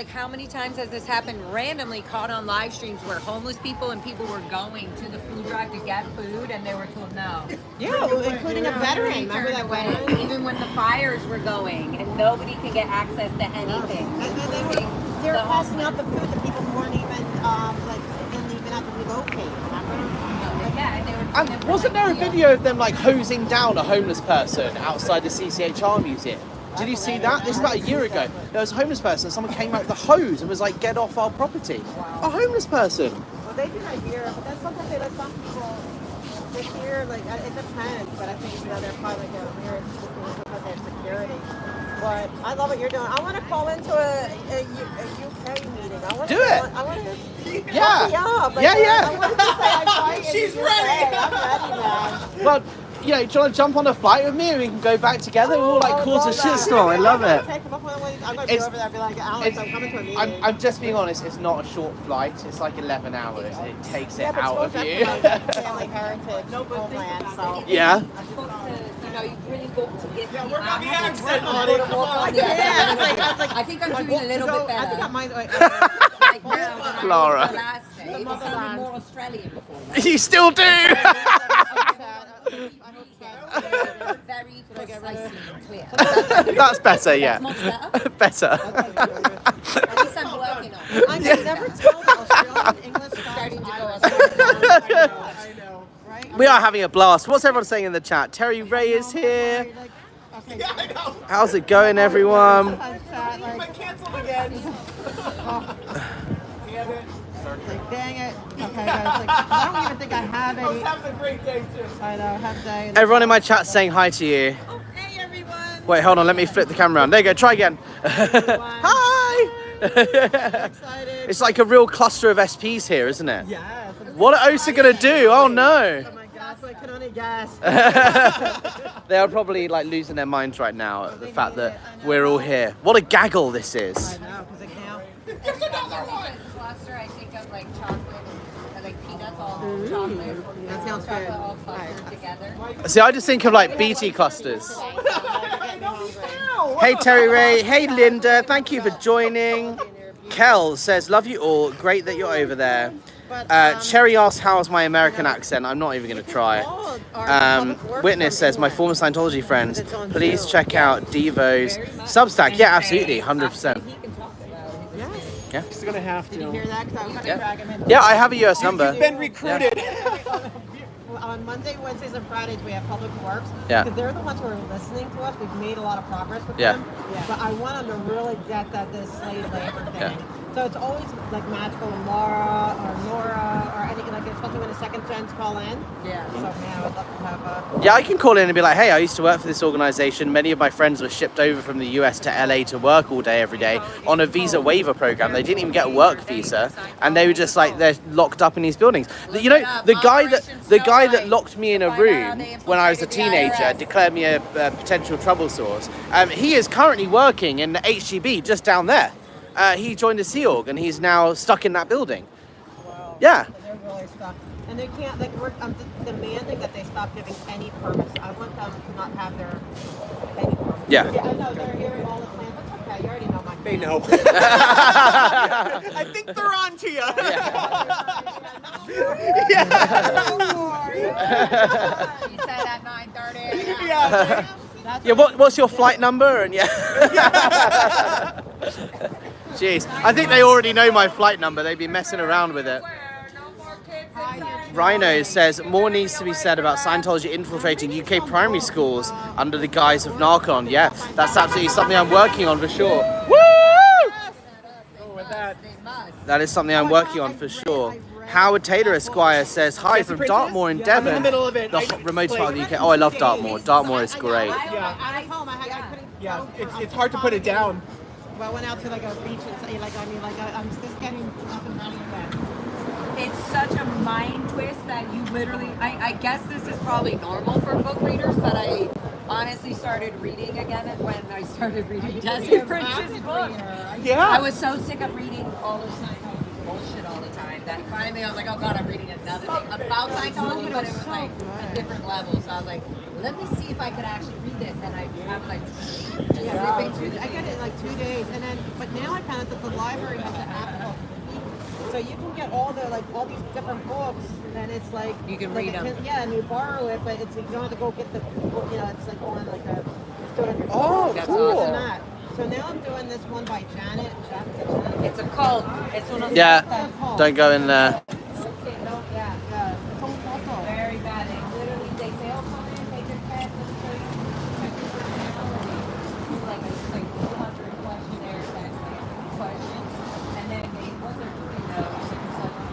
How many times has this happened randomly caught on live streams where homeless people and people were going to the food drive to get food and they were told no? Yeah, including a veteran. Remember that way, veteran? even when the fires were going and nobody can get access to anything. And they were passing out the food to people who weren't even didn't even have to relocate. Remember? Yeah, and they were And wasn't there a video of them like hosing down a homeless person outside the CCHR museum? Did you see that? This is about a year ago. There was a homeless person, someone came out with a hose and was like, get off our property. A homeless person. Well, they do that here, but then sometimes they let some people. This year, like it depends, but I think they're probably like a weird because of their security. But I love what you're doing. I want to call into a UK meeting. I want Do it. I want to. Yeah. I want to say I She's ready. I'm ready, man. Well, you know, do you want to jump on a flight with me and we can go back together? We'll like cause a shitstorm. I love it. Take them up on the way. I'm going to It's- go over there and be like, Alex, I'm coming to a meeting. I'm just being honest, it's not a short flight, it's like 11 hours. It takes it Yeah, but out of it's you. family heritage, homeland, so. Yeah. you really go to get Yeah, work on the accent on it. Come on. Yeah, I was like, I think I'm doing a little bit I think I better. might. Like now, when I Laura. was the last day, it sounded more Australian before. Right? You still do! Very precisely clear. That's better, yeah. That's much Better. At least I'm working on it. I can never tell the Australian English Starting to go I know, right? We are having a blast. What's everyone saying in the chat? Terry Ray is here. Okay. Yeah, I know. How's it going, everyone? But canceled again. Damn it. Like, dang it. Okay, guys. Like, I don't even think I have I was any. having a great day too. I know, have a day. Everyone in my chat saying hi to you. Oh, hey, everyone. Wait, hold on. Let me flip the camera around. There you go. Try again. Hi! Excited. It's like a real cluster of SPs here, isn't it? Yeah. What are OSA going to do? Oh, no. Oh, my gosh. I can only guess. They are probably like losing their minds right now at the fact that we're all here. What a gaggle this is. I know, because like now. There's another one. Cluster, I think of like chocolate and like peanuts all chocolate. That sounds chocolate good. all clustered together. See, I just think of like BT clusters. Get me hungry. Hey Terry Ray, hey Linda, thank you for joining. Kel says, love you all, great that you're over there. Cherry asks, how's my American accent? I'm not even going to try it. Witness says, my former Scientology friends, please check out Devo's Substack. Yeah, absolutely, 100%. Yeah. She's gonna have to. Did you hear that? 'Cause I was gonna drag him in. Yeah, I have a US number. You've been recruited. On Monday, Wednesdays, and Fridays, we have Public Works. Yeah. Because they're the ones who are listening to us. We've made a lot of progress with Yeah. them. But I want them to really get that this slave labor thing. Yeah. So it's always like magical with Laura or Nora or anything like, especially when the second gens call in. Yeah. So man, I would love to have Yeah, I can call in and be like, hey, I used to work for this organization. Many of my friends were shipped over from the US to LA to work all day, every day on a visa waiver program. They didn't even get a work visa, and they were just like, they're locked up in these buildings. You know, the guy that locked me in a room when I was a teenager, declared me a potential trouble source. He is currently working in the HGB just down there. He joined a Sea Org and he's now stuck in that building. Wow. Yeah. They're really stuck. And they can't, like, I'm demanding that they stop giving any permits. I want them to not have their any permits. Yeah. I know they're hearing all the plans. That's okay. You already know my plans. They know. I think they're on to you. She said at 9:30. Yeah. Yeah, what's your flight number? And yeah. Jeez, I think they already know my flight number. They've been messing around with it. Rhino says, more needs to be said about Scientology infiltrating UK primary schools under the guise of Narcon. Yeah, that's absolutely something I'm working on for sure. Woo! That is something I'm working on for sure. Howard Taylor Esquire says, hi from Dartmoor in Devon. I'm in the middle of it. The remote part of the UK. Oh, I love Dartmoor. Dartmoor is great. Yeah. I was home. I couldn't. Yeah, it's hard to put it down. Well, I went out to like a beach and say, like, I mean, like, I'm just getting up and running again. It's such a mind twist that you literally, I guess this is probably normal for book readers, but I honestly started reading again when I started reading Jesse Prince's book. Yeah. I was so sick of reading all the Scientology bullshit all the time that finally I was like, oh god, I'm reading another thing about Scientology, but it was like a different level. So I was like, let me see if I could actually read this. And I was like, I get it in like 2 days, and then, but now I found out that the library has an app called so you can get all these different books, and then it's like You can like read them. Yeah, and you borrow it, but it's you don't have to go get the book. You know, it's like on like a. It's on your Oh, phone. cool. It's not. So now I'm doing this one by Janet. it's a cult. It's one of those Yeah, don't go in there. Yeah. It's on photo. very bad. They literally, they say, oh, come in, take your test, let me show you. Check your personality. Like, it's like 200 questionnaires that answer questions. And then what they're doing though is it's like,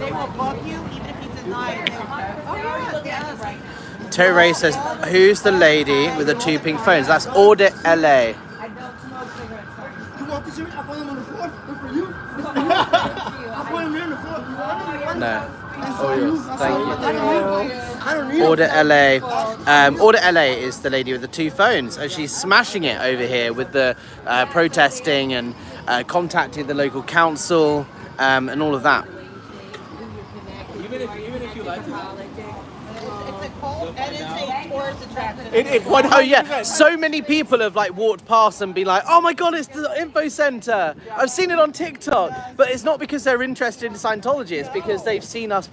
They will book you even if you deny it. Right now. Terry Ray says, who's the lady with the 2 pink phones? That's Audit LA. I don't smoke cigarettes, sorry. You want the cigarette? I'll put them on the floor. Good for you. I'll put them in the floor. You want them? No. Thank you. I don't need Audit LA. Audit LA is the lady with the 2 phones, and she's smashing it over here with the protesting and contacting the local council and all of that. Even if you like to. It's a cult and it's a tourist attraction. It 100%. Oh yeah, so many people have like walked past and been like, oh my god, it's the info center. I've seen it on TikTok. But it's not because they're interested in Scientology, it's because they've seen us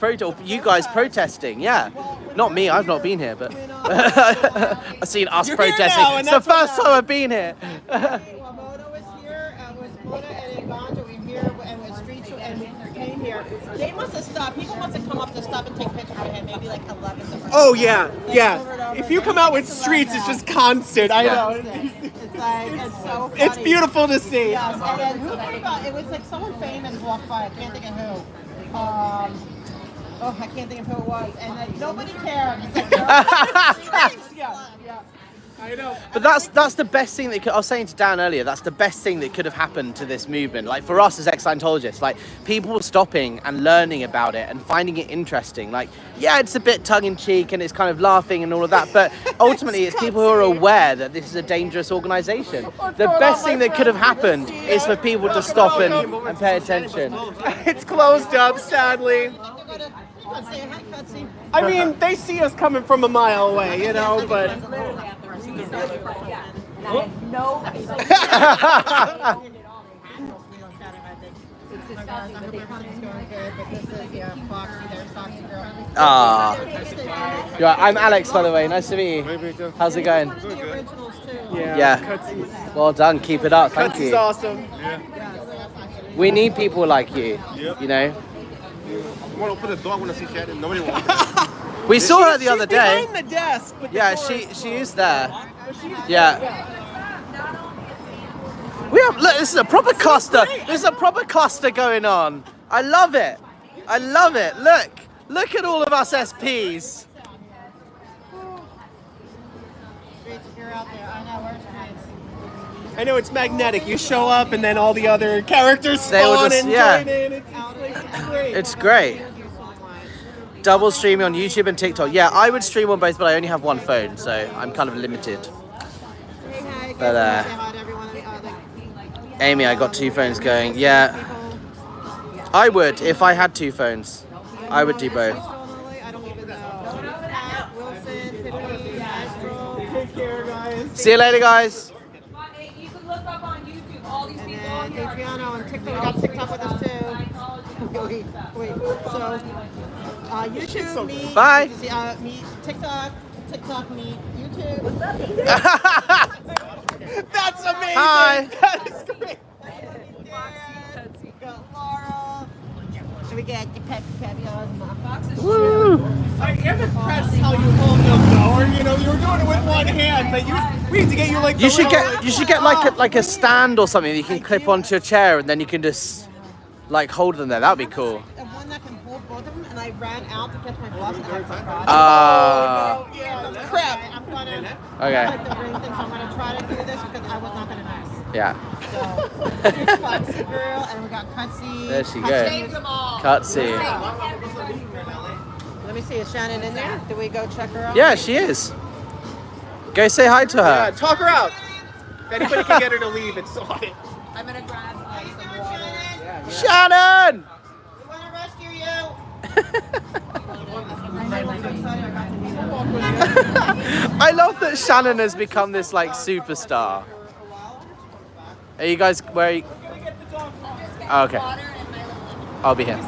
you guys protesting. Yeah, not me, I've not been here, but I've seen us You're here protesting. now, and It's the that's what first time I've been here. Well, Mona was here, was Mona and Ganja were here, and was Street Show, and we came here. They must have stopped. People must have come up to stop and take pictures. I had maybe like 11 different. Oh yeah, Over and yeah. over. If you come out with streets, it's just constant. I know. It's like, it's so funny. It's beautiful to see. Yes, and then who came by? It was like someone famous walked by. I can't think of who. I can't think of who it was. And then nobody cared. It's like, streets. Yeah. I know. But that's the best thing that I was saying to Dan earlier. That's the best thing that could have happened to this movement. Like for us as ex-Scientologists, like people stopping and learning about it and finding it interesting. Like, yeah, it's a bit tongue-in-cheek and it's kind of laughing and all of that, but ultimately it's people who are aware that this is a dangerous organization. The best thing that could have happened is for people to stop and pay attention. It's closed up, sadly. I mean, they see us coming from a mile away, you know, but. No. Ah. Yeah, I'm Alex, by the way. Nice to meet you. How's it going? Yeah. Cutsies. Well done. Keep it up. Thank you. Awesome. We need people like you. You know. I want to open the door. I want to see Shannon. Nobody wants. We saw her the other day. Behind the desk. But Yeah, she is there. Yeah. We have look. This is a proper cluster. This is a proper cluster going on. I love it. I love it. Look at all of us SPs. I know it's magnetic. You show up, and then all the other characters They will spawn just- and yeah. join in. It's great. It's great. Double streaming on YouTube and TikTok. Yeah, I would stream on both, but I only have one phone, so I'm kind of limited. But Amy, I got 2 phones going. Yeah, I would if I had 2 phones. I would do both. Take care, guys. See you later, guys. You can look up on YouTube all these people on here. Adriano and TikTok, we got TikTok with us too. Wait. So, YouTube, me, Bye. me, TikTok, me, YouTube. That's amazing. Hi. That is great. We got Laura. And we got the Peppy Ozma. Woo. I am impressed how you hold them though, or you know, you were doing it with one hand, but we need to get you like. You should get like a stand or something that you can clip onto your chair, and then you can just like hold them there. That'd be cool. One that can hold both of them, and I ran out to catch my bus and I forgot. Yeah, crap. I'm gonna Okay. like the ring thing, so I'm gonna try to do this because I was not gonna miss. Yeah. So, here's Foxy Girl, and we got Cutsy. There she Save goes. them all. Cutsy. Let me see, is Shannon in there? Do we go check her out? Yeah, she is. Go say hi to Yeah, her. talk her out. If anybody can get her to leave, it's fine. I'm gonna grab some water. Shannon! We want to rescue you. I love that Shannon has become this like superstar. Are you guys where? Are you? Oh, okay. I'll be here.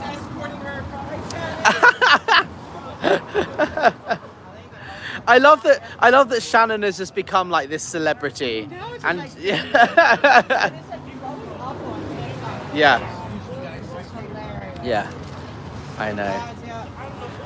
I love that Shannon has just become like this celebrity, and yeah, I know.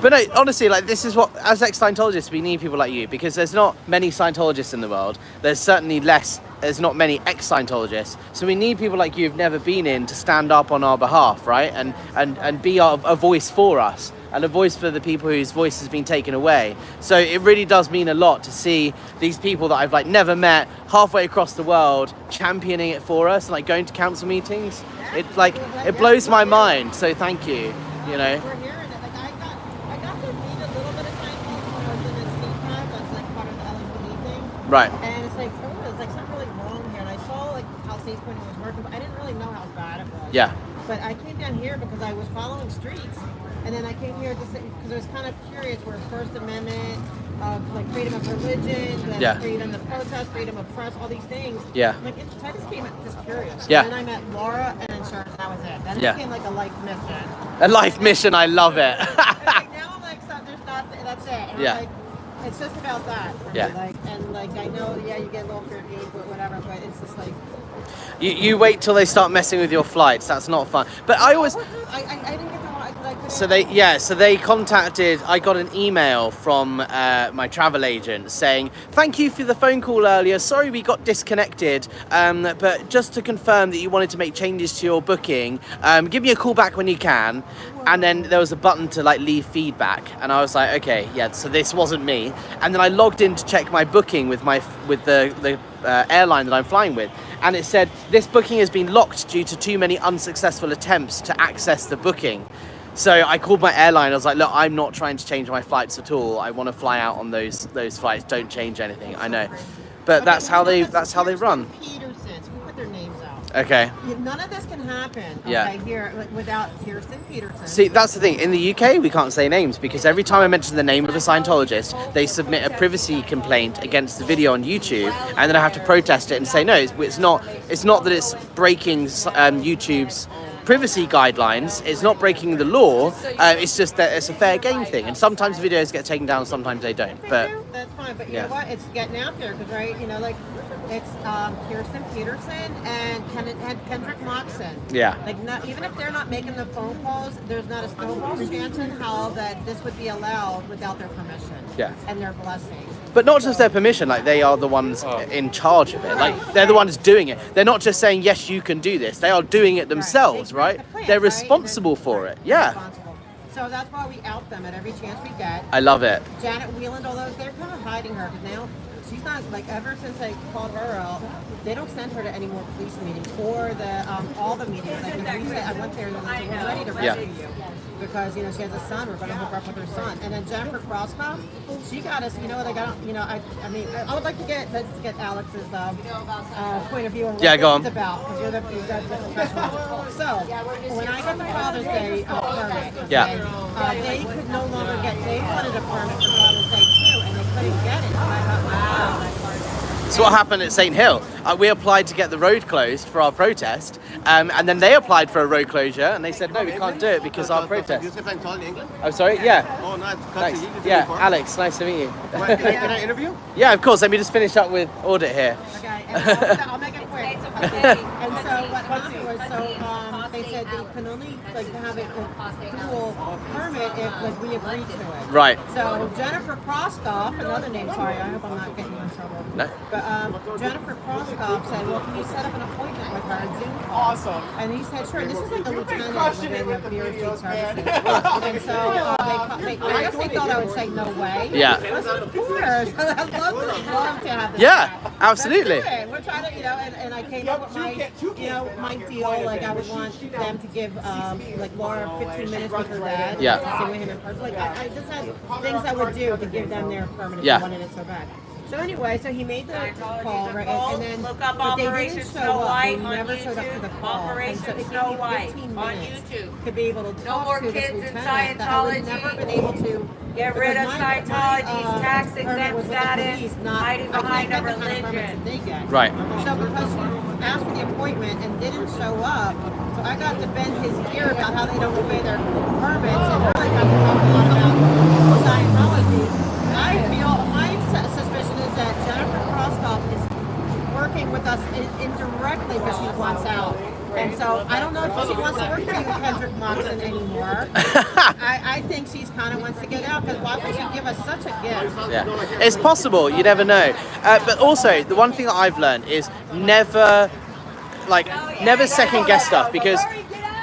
But no, honestly, like this is what, as ex-Scientologists, we need people like you, because there's not many Scientologists in the world. There's not many ex-Scientologists. So we need people like you who've never been in to stand up on our behalf, right? And be a voice for us, and a voice for the people whose voice has been taken away. So it really does mean a lot to see these people that I've like never met halfway across the world championing it for us, and like going to council meetings. It blows my mind. So thank you. You know. We're hearing it. Like I got to read a little bit of Scientology when I was in this state tribe. That's like part of the LGBTQ thing. Right. And it's like, it's like something really wrong here. And I saw like how State's Point was working, but I didn't really know how bad it was. Yeah. But I came down here because I was following streets, and then I came here just because I was kind of curious where First Amendment, like freedom of religion, then freedom to protest, freedom of press, all these things. Yeah. Like I just came just curious. Yeah. And then I met Laura and insurance, and that was it. Then it became like a life mission. A life mission. I love it. And like now I'm like, so there's not, that's it. And Yeah. I'm like, it's just about that. For Yeah. Me. Like, and like I know, yeah, you get a little fear but whatever, but it's just like. You wait till they start messing with your flights. That's not fun. But I always. I didn't get to watch. So they contacted. I got an email from my travel agent saying, "Thank you for the phone call earlier. Sorry we got disconnected, but just to confirm that you wanted to make changes to your booking, give me a call back when you can." And then there was a button to like leave feedback, and I was like, "Okay, yeah." So this wasn't me. And then I logged in to check my booking with the airline that I'm flying with, and it said this booking has been locked due to too many unsuccessful attempts to access the booking. So I called my airline. I was like, "Look, I'm not trying to change my flights at all. I want to fly out on those flights. Don't change anything." I know, but that's how they run. Petersons, we put their names out. Okay. None of this can happen. Yeah. Okay, here without Kirsten Peterson. See, that's the thing. In the UK, we can't say names because every time I mention the name of a Scientologist, they submit a privacy complaint against the video on YouTube, and then I have to protest it and say, no, it's not that it's breaking YouTube's privacy guidelines. It's not breaking the law. It's just that it's a fair game thing, and sometimes videos get taken down, sometimes they don't. But that's fine. But you yeah. know what? It's getting out there because like it's Kirsten Peterson and Kendrick Moxon. Yeah. Like even if they're not making the phone calls, there's not a snowball's chance in hell that this would be allowed without their permission. Yeah. And their blessing. But not just their permission, like they are the ones in charge of it. Like they're the ones doing it. They're not just saying, yes, you can do this. They are doing it themselves, right? They're responsible for it. Yeah. So that's why we out them at every chance we get. I love it. Janet Wheeland, although they're kind of hiding her because now she's not, like, ever since I called her out, they don't send her to any more police meetings or all the meetings. Like when we said, I went there and they said, we're ready to rescue you. Because, she has a son, we're going to hook her up with her son. And then Jennifer Krauskopf, she got us, I got, I mean, I would like to let's get Alex's point of view on what it's about, because you're the professional. So, when I got the Father's Day permit, they could no longer they wanted a permit for Father's Day too, and they couldn't get it. And I thought, wow. So what happened at St. Hill? We applied to get the road closed for our protest, and then they applied for a road closure, and they said, no, we can't do it because our protest. You speak English? I'm sorry? Yeah. Oh, nice. Thanks. Yeah, Alex, nice to meet you. Can I interview? Yeah, of course. Let me just finish up with audit here. Okay, and I'll make it quick. And so what happened was, they said they can only have a dual permit if we agree to it. Right. So Jennifer Krauskopf, another name. Sorry, I hope I'm not getting you in trouble. No. But Jennifer Krauskopf said, "Well, can you set up an appointment with her on Zoom call?" Awesome. And he said, "Sure." And this is like a lieutenant within the Bureau of Street Services. And so I guess they thought I would say no way. Yeah. I said, of course. I'd love to have this. Yeah, chat. absolutely. Let's do it. We're trying to, and I came up with my deal. Like I would want them to give Laura 15 minutes with her dad. Yeah. To sit with him in person. Like I just had things I would do to give them their permit if Yeah. they wanted it so bad. So anyway, so he made the call, right, and then Look up but they Operation didn't show Snow up. White They on never showed up to the YouTube. call. Operation and so it Snow took me White 15 on minutes YouTube. to be able to No talk more to this kids in lieutenant that I would never Scientology. been able to Get rid of because Scientology's tax permit exempt was with the status, police, not- hiding I can't behind get a the kind of permits religion. that they get. Right. So because she asked for the appointment and didn't show up, so I got to bend his ear about how they don't obey their permits and really got to talk a lot about Scientology. I feel my suspicion is that Jennifer Krauskopf is working with us indirectly because she wants out. And so I don't know if she wants to work for you, Kendrick Moxon, anymore. I think she's kind of wants to get out because why would she give us such a gift? Yeah, it's possible. You never know. But also, the one thing that I've learned is never second guess stuff, because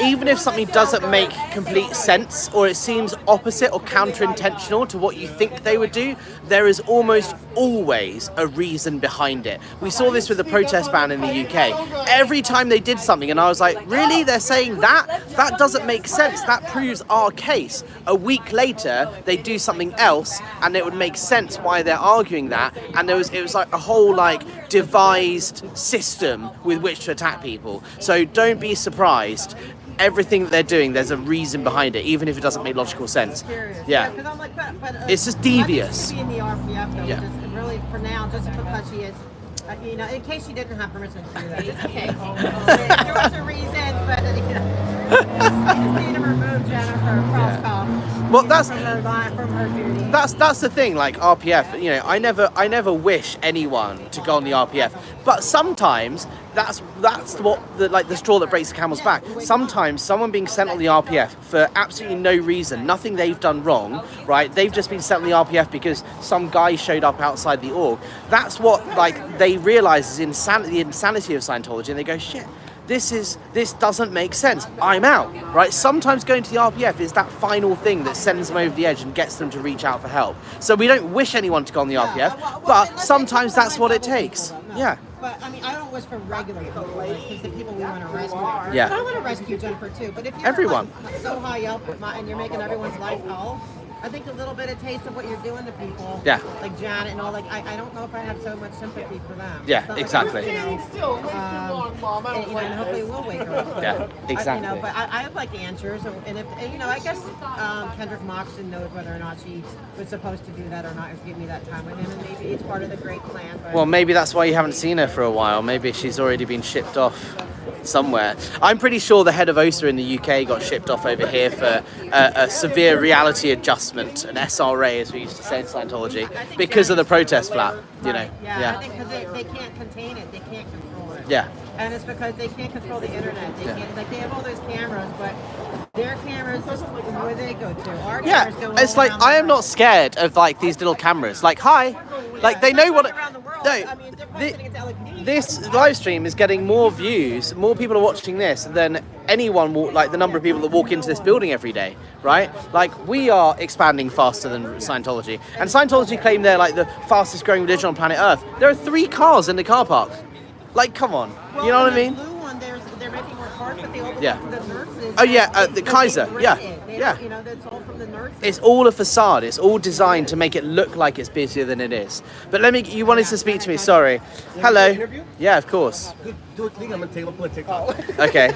even if something doesn't make complete sense or it seems opposite or counter-intentional to what you think they would do, there is almost always a reason behind it. We saw this with the protest ban in the UK. Every time they did something and I was like, really? They're saying that? That doesn't make sense. That proves our case. A week later, they do something else and it would make sense why they're arguing that. And it was like a whole devised system with which to attack people. So don't be surprised. Everything that they're doing, there's a reason behind it, even if it doesn't make logical sense. Yeah. Because I'm like, but It's just devious. She should be in the RPF though. Yeah. Just really, for now, just because she is, in case she didn't have permission to do that, just in case. There was a reason, but we just need to remove Jennifer Krauskopf. Well, that's from her duty. that's the thing. Like RPF, you know, I never wish anyone to go on the RPF, but sometimes that's what the straw that breaks the camel's back. Sometimes someone being sent on the RPF for absolutely no reason, nothing they've done wrong, right? They've just been sent on the RPF because some guy showed up outside the org. That's what like they realise is the insanity of Scientology, and they go, shit. This doesn't make sense. I'm out, right? Sometimes going to the RPF is that final thing that sends them over the edge and gets them to reach out for help. So we don't wish anyone to go on the RPF, but sometimes that's what it takes. Yeah. But I mean, I don't wish for regular people, because the people we want to rescue. Yeah. But I want to rescue Jennifer too. But if you're Everyone. like, so high up and you're making everyone's life hell, I think a little bit of taste of what you're doing to people, Yeah. like Janet and all, like I don't know if I have so much sympathy for them. Yeah, It's not like, exactly. you know, and hopefully we'll wake her up. Yeah, exactly. You know, but I would like answers, and if you know, I guess Kendrick Moxon knows whether or not she was supposed to do that or not, or give me that time with him, and maybe it's part of the great plan. But Well, maybe that's why you haven't seen her for a while. Maybe she's already been shipped off somewhere. I'm pretty sure the head of OSA in the UK got shipped off over here for a severe reality adjustment, an SRA as we used to say in Scientology, because of the protest flap, you know. Yeah, I think because they can't contain it, they can't control it. Yeah. And it's because they can't control the internet. They can't, like, they have all those cameras, but their cameras, where they go to. Our Yeah, cameras go it's all like around I the am not world. scared of like these little cameras. Like, hi, like they know what. Around the world. No, I mean, they're posting it to LAPD. this live stream is getting more views. More people are watching this than anyone. Like the number of people that walk into this building every day, right? Like we are expanding faster than Scientology, and Scientology claim they're like the fastest growing religion on planet Earth. There are 3 cars in the car park. Like, come on, Well, you know what I the mean? blue one, they're making more parts, but they overlook Yeah. the nurses. Oh, yeah, that the they Kaiser, grade yeah, it. They yeah. don't- You know, that's all from the nurses. It's all a facade. It's all designed to make it look like it's busier than it is. But you wanted to speak to me. Sorry. Hello. Yeah, of course. Do a thing. I'm gonna take a TikTok. Okay.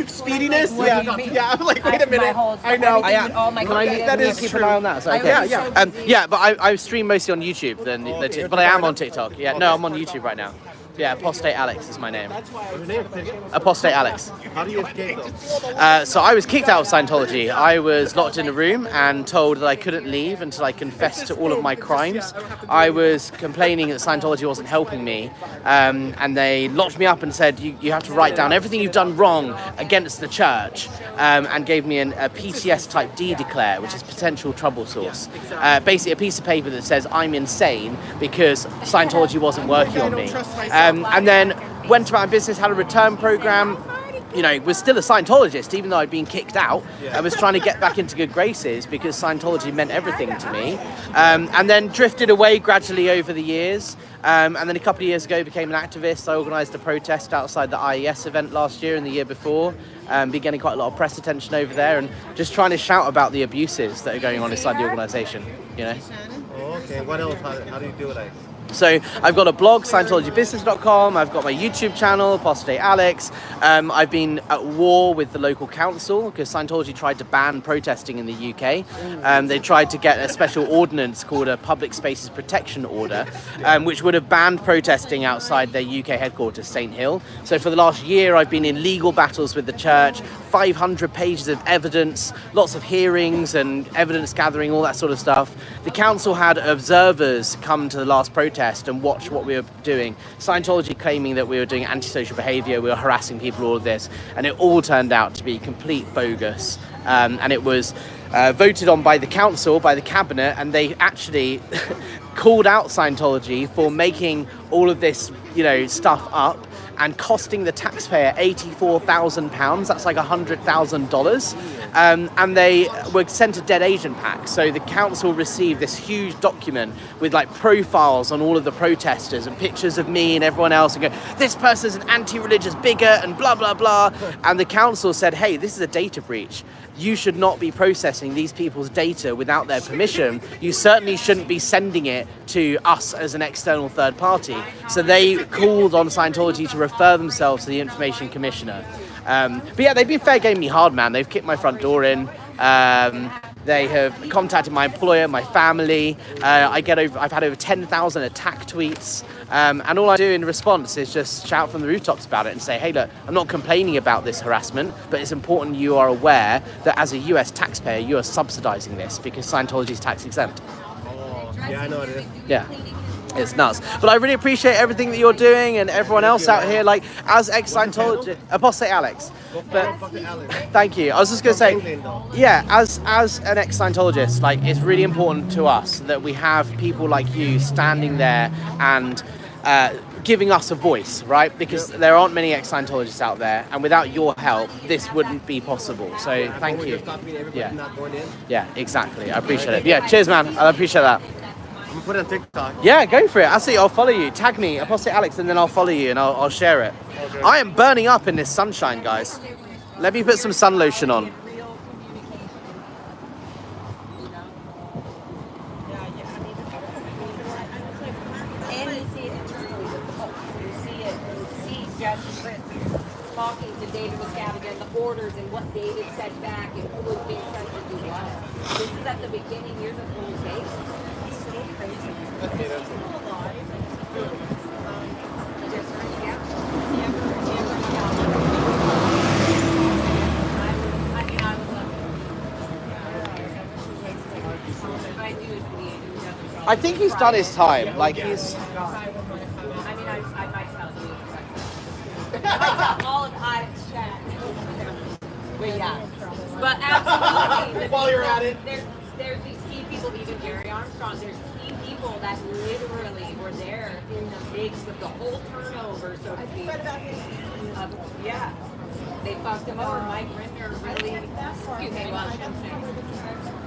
Speediness? What do you mean? Yeah. I'm like, wait a minute. I know. All my Can I content that is keep true. an eye on that? Is that okay? Yeah. Yeah, but I stream mostly on YouTube than okay. but I am on TikTok. Yeah, no, I'm on YouTube right now. Yeah, Apostate Alex is my name. Apostate Alex. How do you escape though? So I was kicked out of Scientology. I was locked in a room and told that I couldn't leave until I confessed to all of my crimes. I was complaining that Scientology wasn't helping me, and they locked me up and said, you have to write down everything you've done wrong against the church, and gave me a PTS type D declare, which is potential trouble source. Basically a piece of paper that says I'm insane because Scientology wasn't working on me. And then went about my business, had a return program, you know, was still a Scientologist, even though I'd been kicked out. I was trying to get back into good graces because Scientology meant everything to me. And then drifted away gradually over the years. And then a couple of years ago became an activist. I organised a protest outside the IES event last year and the year before. Been getting quite a lot of press attention over there and just trying to shout about the abuses that are going on inside the organisation, you know. Oh, okay. What else? How do you do it? Like? So I've got a blog, ScientologyBusiness.com. I've got my YouTube channel, Apostate Alex. I've been at war with the local council because Scientology tried to ban protesting in the UK. They tried to get a special ordinance called a Public Spaces Protection Order, which would have banned protesting outside their UK headquarters, St Hill. So for the last year, I've been in legal battles with the church, 500 pages of evidence, lots of hearings and evidence gathering, all that sort of stuff. The council had observers come to the last protest and watch what we were doing. Scientology claiming that we were doing antisocial behavior, we were harassing people, all of this, and it all turned out to be complete bogus. And it was voted on by the council, by the cabinet, and they actually called out Scientology for making all of this, you know, stuff up and costing the taxpayer £84,000. That's like $100,000. And they were sent a dead agent pack. So the council received this huge document with like profiles on all of the protesters and pictures of me and everyone else and go, this person's an anti-religious bigot and blah, blah, blah. And the council said, hey, this is a data breach. You should not be processing these people's data without their permission. You certainly shouldn't be sending it to us as an external third party. So they called on Scientology to refer themselves to the Information Commissioner. But yeah, they've been fair game me hard, man. They've kicked my front door in. They have contacted my employer, my family. I've had over 10,000 attack tweets. And all I do in response is just shout from the rooftops about it and say, hey, look, I'm not complaining about this harassment, but it's important you are aware that as a US taxpayer, you are subsidizing this because Scientology is tax exempt. Oh, yeah, I know it is. Yeah. It's nuts. But I really appreciate everything that you're doing and everyone else out here, like, as ex-Scientology, Apostate Alex. But thank you. I was just going to say, yeah, as an ex-Scientologist, like, it's really important to us that we have people like you standing there and giving us a voice, right? Because there aren't many ex-Scientologists out there, and without your help, this wouldn't be possible. So thank you. Yeah, exactly. I appreciate it. Yeah, cheers, man. I appreciate that. I'm gonna put it on TikTok. Yeah, go for it. Absolutely, I'll follow you. Tag me, Apostate Alex, and then I'll follow you and I'll share it. Okay. I am burning up in this sunshine, guys. Let me put some sun lotion on. Talking to David Miscavige and the orders and what David said back and who was being sent to do what. This is at the beginning years of communication. It's so crazy. I think he's done his time. Like he's. I mean, I might tell you. I tell all of Alex chat. But yeah. But absolutely. While you're at it. There's these key people, even Gary Armstrong, there's key people that literally were there in the midst of the whole turnover, so to speak. Yeah. They fucked him over. Mike Rinder really, excuse me, well,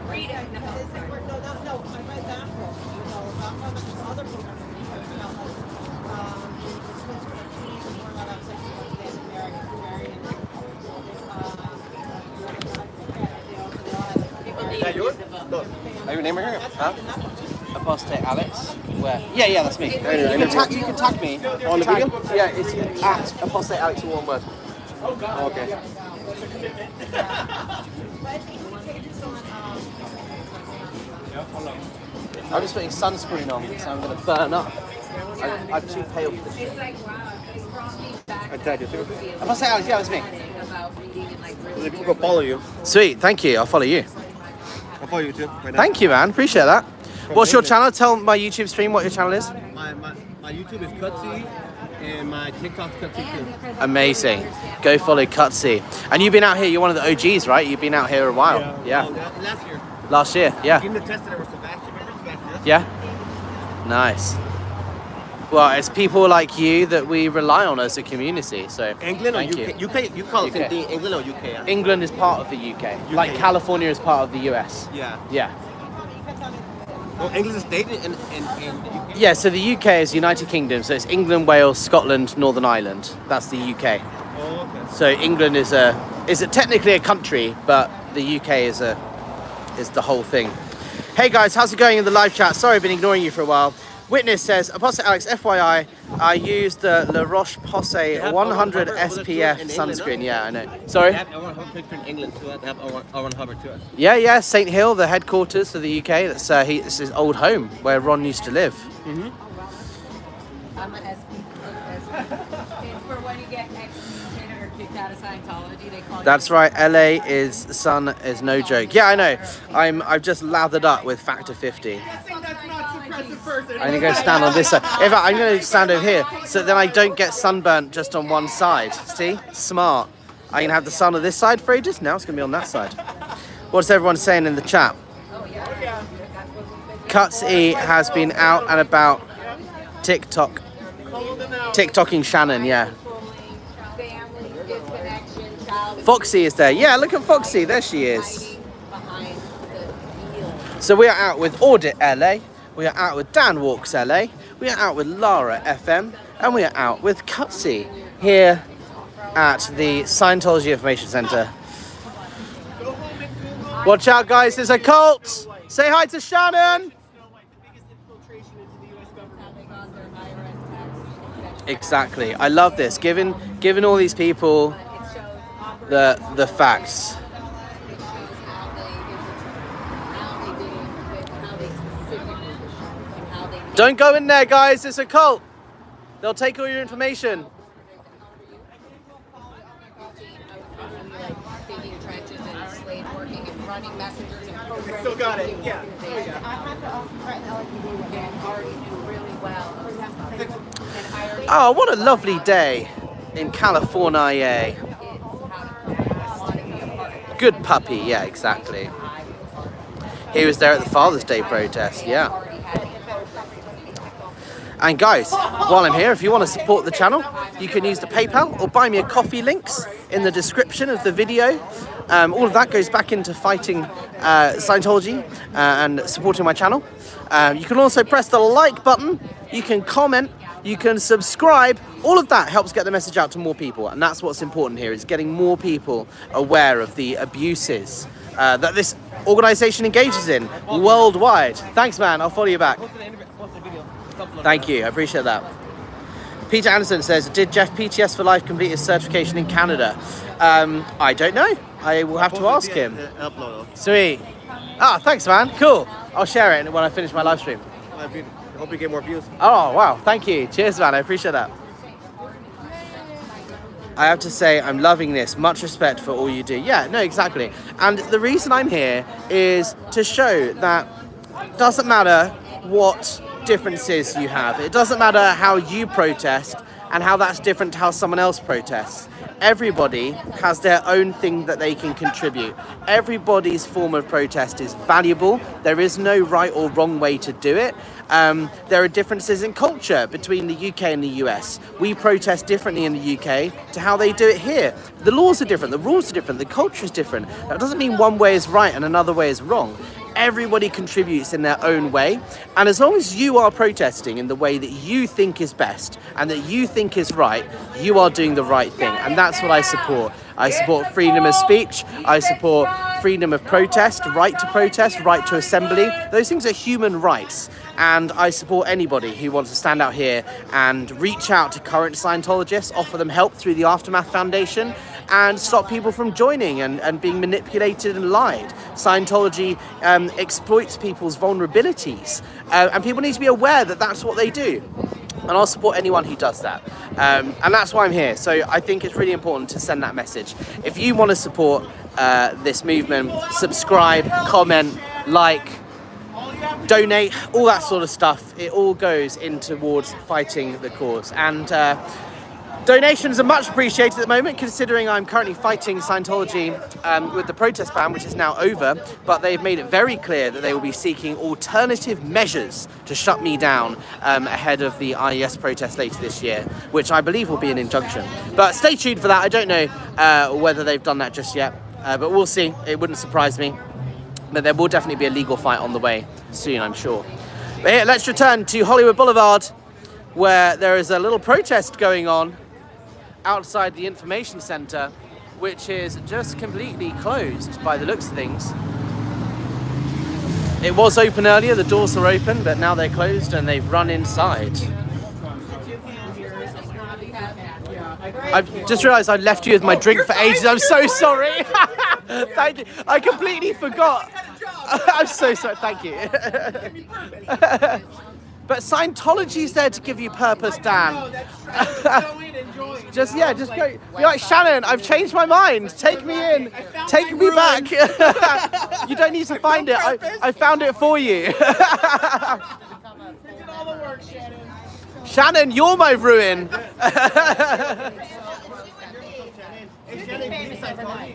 read it. No, I read that book, you know, about this other book Is that yours? No. Are your name right here? Huh? Apostate Alex. Where? Yeah, that's me. You can tag me. On the video? Yeah, it's at Apostate Alex in one word. Oh, okay. I'm just putting sunscreen on, so I'm going to burn up. I'm too pale for this. I tagged you too. Apostate Alex, yeah, that's me. The people go follow you. Sweet, thank you. I'll follow you. I'll follow you too. Right now. Thank you, man. Appreciate that. What's your channel? Tell my YouTube stream what your channel is. My YouTube is Cutsy, and my TikTok's Cutsy too. Amazing. Go follow Cutsy. And you've been out here. You're one of the OGs, right? You've been out here a while. Yeah. Oh, last year. Last year. Yeah. Even the test that was Sebastian. Remember Sebastian? Yeah. Nice. Well, it's people like you that we rely on as a community. So England or thank UK? you. UK. You call it UK. England or UK? England is part of the UK. Like California is part of the US. Yeah. Yeah. Well, England is state and the UK. Yeah, so the UK is United Kingdom, so it's England, Wales, Scotland, Northern Ireland. That's the UK. Oh, okay. So England is technically a country, but the UK is the whole thing. Hey guys, how's it going in the live chat? Sorry I've been ignoring you for a while. Witness says, Apostate Alex, FYI, I used the La Roche-Posay 100 SPF sunscreen. Yeah, I know. Sorry? They have Owen Hubbard picture in England too. They have Owen Hubbard too. Yeah, St. Hill, the headquarters of the UK. That's it's his old home where Ron used to live. I'm an SP. For when you get excommunicated or kicked out of Scientology, they call you. That's right. LA is no joke. Yeah, I know. I've just lathered up with Factor 50. I'm gonna go stand on this side. In fact, I'm gonna stand over here so then I don't get sunburnt just on one side. See? Smart. I can have the sun on this side for ages. Now it's gonna be on that side. What's everyone saying in the chat? Cutsy has been out and about TikToking Shannon, yeah. Foxy is there. Yeah, look at Foxy. There she is. So we are out with Audit LA. We are out with Dan Walks LA. We are out with Lara FM. And we are out with Cutsy here at the Scientology Information Center. Watch out, guys. There's a cult. Say hi to Shannon. Exactly. I love this. Giving all these people the facts. Don't go in there, guys. It's a cult. They'll take all your information. Like digging trenches and slave working and running messengers and programs. Still got it. Yeah. I have to threaten LAPD with and already do really well. And I already Oh, what a lovely day in California. it's how to want to be a part of it. Good puppy, yeah, exactly. He was there at the Father's Day protest, yeah. And guys, while I'm here, if you want to support the channel, you can use the PayPal or buy me a coffee links in the description of the video. All of that goes back into fighting Scientology and supporting my channel. You can also press the like button, you can comment, you can subscribe. All of that helps get the message out to more people, and that's what's important here, is getting more people aware of the abuses that this organization engages in worldwide. Thanks, man. I'll follow you back. Thank you. I appreciate that. Peter Anderson says, did Jeff PTS for Life complete his certification in Canada? I don't know. I will have to ask him. Sweet. Ah, thanks, man. Cool. I'll share it when I finish my live stream. I hope you get more views. Oh, wow. Thank you. Cheers, man. I appreciate that. I have to say, I'm loving this. Much respect for all you do. Yeah, no, exactly. And the reason I'm here is to show that it doesn't matter what differences you have. It doesn't matter how you protest and how that's different to how someone else protests. Everybody has their own thing that they can contribute. Everybody's form of protest is valuable. There is no right or wrong way to do it. There are differences in culture between the UK and the US. We protest differently in the UK to how they do it here. The laws are different, the rules are different, the culture is different. That doesn't mean one way is right and another way is wrong. Everybody contributes in their own way, and as long as you are protesting in the way that you think is best and that you think is right, you are doing the right thing, and that's what I support. I support freedom of speech, I support freedom of protest, right to assembly. Those things are human rights, and I support anybody who wants to stand out here and reach out to current Scientologists, offer them help through the Aftermath Foundation, and stop people from joining and being manipulated and lied. Scientology exploits people's vulnerabilities, and people need to be aware that that's what they do. And I'll support anyone who does that. And that's why I'm here. So I think it's really important to send that message. If you want to support this movement, subscribe, comment, like, donate, all that sort of stuff. It all goes in towards fighting the cause. And donations are much appreciated at the moment, considering I'm currently fighting Scientology with the protest ban, which is now over, but they've made it very clear that they will be seeking alternative measures to shut me down ahead of the IES protest later this year, which I believe will be an injunction. But stay tuned for that. I don't know whether they've done that just yet, but we'll see. It wouldn't surprise me. But there will definitely be a legal fight on the way soon, I'm sure. But here, let's return to Hollywood Boulevard, where there is a little protest going on outside the information center, which is just completely closed by the looks of things. It was open earlier, the doors were open, but now they're closed and they've run inside. I've just realized I left you with my drink for ages. I'm so sorry. Thank you. I completely forgot. I'm so sorry. Thank you. But Scientology's there to give you purpose, Dan. Just go. You're like, Shannon, I've changed my mind. Take me in. Take me back. You don't need to find it. I found it for you. Shannon, you're my ruin.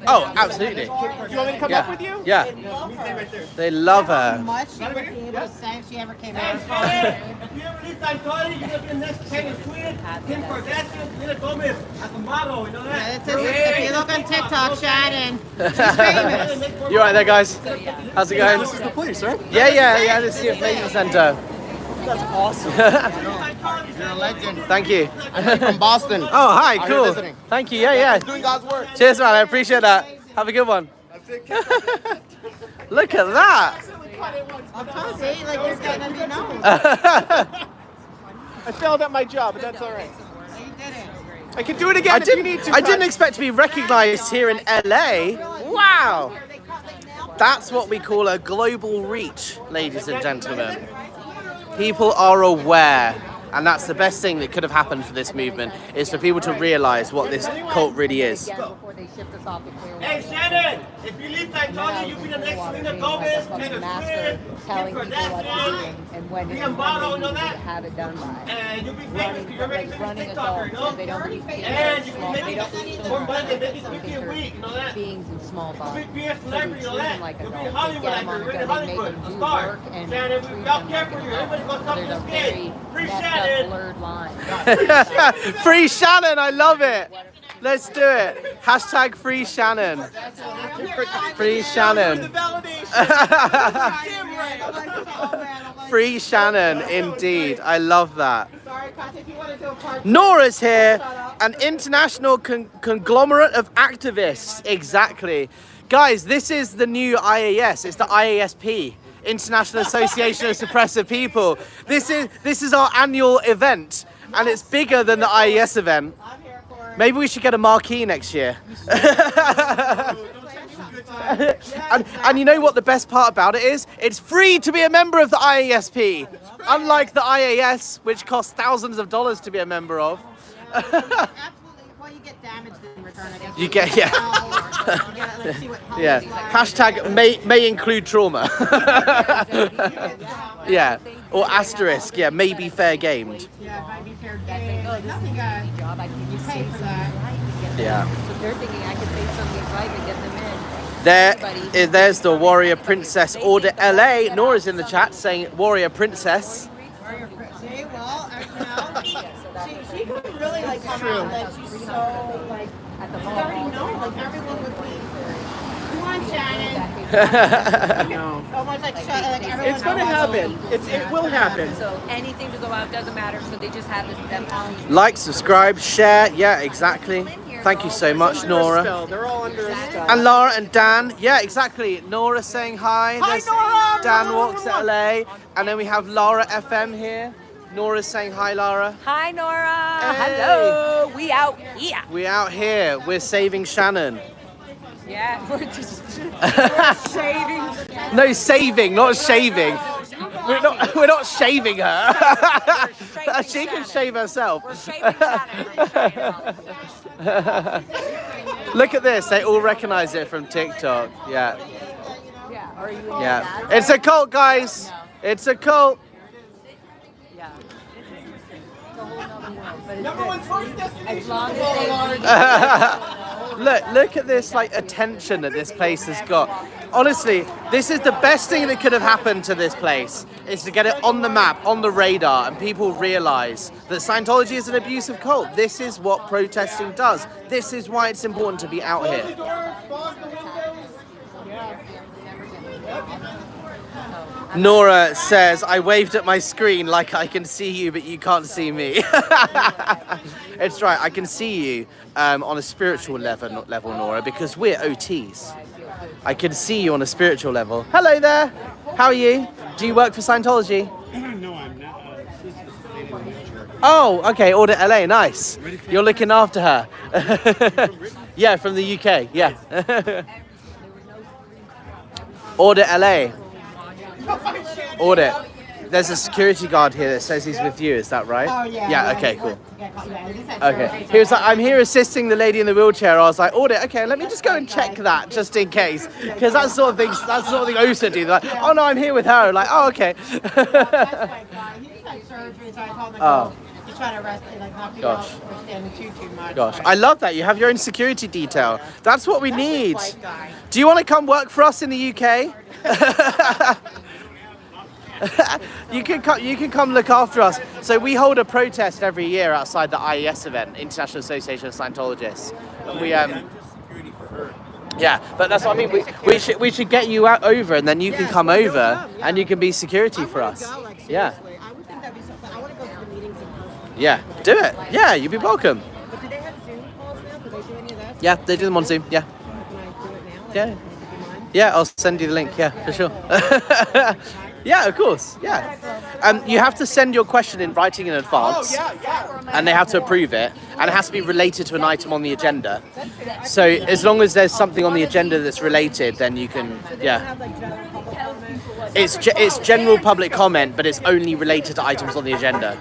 Oh, absolutely. Do you want me to come up with you? Yeah. They love her. Much she would be able to say if she ever came out. If you ever leave Scientology, you're going to be the next king of Sweden. Kim Kardashian, Selena Gomez, as a model, you know that? If you look on TikTok, Shannon, she's famous. You alright there, guys? How's it going? This is the police, right? Yeah. This is the information center. That's awesome. You're a legend. Thank you. I'm from Boston. Oh, hi, Out here cool. visiting. Thank you. Yeah. Doing God's work. Cheers, man. I appreciate that. Have a good one. Look at that. I'm trying to say, like, you're getting to be known. I failed at my job, but that's all right. You did it. I can do it again if you need to. I didn't expect to be recognized here in LA. Wow. That's what we call a global reach, ladies and gentlemen. People are aware And that's the best thing that could have happened for this movement, is for people to realize what this cult really is. Before they shipped us off to Clearwater. Hey, Shannon, if you leave Scientology, you'll be the next Selena Gomez, Taylor Swift, telling Kim people what to do Kardashian, and when be they a model, you know need to that? have it done by. And you'll be famous because you're already famous Running TikToker, you adults, know? so they don't be And you can small. make They don't need more to money than think 50 a they're week, you know that? beings in small bodies. Be a celebrity, you know that? Like You'll be adults. Hollywood They get actor, them on you're in a Hollywood, make a them do star. work and Shannon, treat we them don't care like for you. an Everybody adult. wants something There's to a skate. very Free messed up, Shannon. blurred line. Free Shannon, I love it. Let's do it. Hashtag free Shannon. Free Shannon. Free Shannon, indeed. I love that. Nora's here, an international conglomerate of activists. Exactly. Guys, this is the new IAS. It's the IASP, International Association of Suppressive People. This is our annual event, and it's bigger than the IAS event. Maybe we should get a marquee next year. And you know what the best part about it is? It's free to be a member of the IASP. Unlike the IAS, which costs thousands of dollars to be a member of. Absolutely. Well, you get damaged in return, I guess. You get, yeah. Let's see what Yeah. Hashtag may include trauma. Yeah. Or asterisk, yeah, may be fair gamed. Yeah, might be fair game. Like, nothing Job, I can you pay for that. Yeah. So they're thinking I can save somebody's life and get them in. There's the Warrior Princess Order LA. Nora's in the chat saying Warrior Princess. See, well, she could really like come out that she's so like At the she mall. already know like everyone would be. Come on, Shannon. No. Almost like everyone. It's gonna happen. It will happen. So anything to go out doesn't matter. So they just have them on. Like, subscribe, share. Yeah, exactly. Thank you so much, Nora. They're all under a spell. And Lara and Dan. Yeah, exactly. Nora saying hi. Hi, Nora! Dan walks at LA. And then we have Lara FM here. Nora's saying hi, Lara. Hi, Nora. Hey. Hello. We out here. We out here. We're saving Shannon. Yeah, we're just Shaving. No, saving, not shaving. We're not shaving her. shaving She can Shannon. shave herself. We're shaving Shannon. Look at this. They all recognize it from TikTok. Yeah. Yeah. Are you? Yeah. It's a cult, guys. It's a cult. Yeah. It's a whole nother world. But it's Number one source destination. as long as they Look at this like attention that this place has got. Honestly, this is the best thing that could have happened to this place, is to get it on the map, on the radar, and people realize that Scientology is an abusive cult. This is what protesting does. This is why it's important to be out here. Nora says, I waved at my screen like I can see you, but you can't see me. It's right, I can see you on a spiritual level, Nora, because we're OTs. I can see you on a spiritual level. Hello there, how are you? Do you work for Scientology? No, I'm not. She's the lady in the wheelchair. Oh, okay, Order LA, nice. You're looking after her. Yeah, from the UK, yeah. Order LA. Audit. There's a security guard here that says he's with you, is that right? Oh yeah. Yeah, okay, cool. Yeah, Okay. He was like, I'm here assisting the lady in the wheelchair. I was like, Audit, okay, let me just go and check that just in case. Because that's the sort of thing OSA do. They're like, oh no, I'm here with her. Like, oh, okay. That's my guy. He just had surgery, so I told him, Oh. he's trying to arrest me, like knock you Gosh. out for standing too much. Gosh, I love that. You have your own security detail. That's what we need. Do you want to come work for us in the UK? You can come look after us. So we hold a protest every year outside the IES event, International Association of Scientologists. And we yeah, but that's what I mean. We should get you out over, and then you can come over and you can be security for us. Yeah. I would think that'd be something. I want to go to the meetings in person. Yeah, do it. Yeah, you'd be welcome. But do they have Zoom calls now? Do they do any of that? Yeah, they do them on Zoom. Yeah. Can I do it now? Yeah. Do you mind? Yeah, I'll send you the link. Yeah, for sure. Yeah, of course. Yeah. You have to send your question in writing in advance, and they have to approve it, and it has to be related to an item on the agenda. So as long as there's something on the agenda that's related, then you can. Yeah. Have like general public comment? It's general public comment, but it's only related to items on the agenda.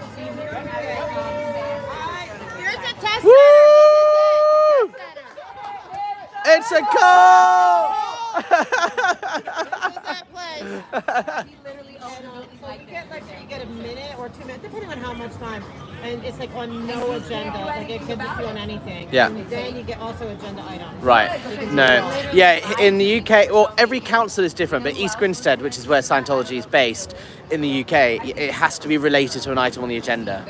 Test Woo! center. It's a goal! This is that place. He literally So ultimately you like get like you get a minute or 2 minutes, depending on how much time, and it's like on no agenda. Like it could just be on anything. Yeah. And then you get also agenda items. Right. No. Yeah, in the UK, well, every council is different, but East Grinstead, which is where Scientology is based, in the UK, it has to be related to an item on the agenda.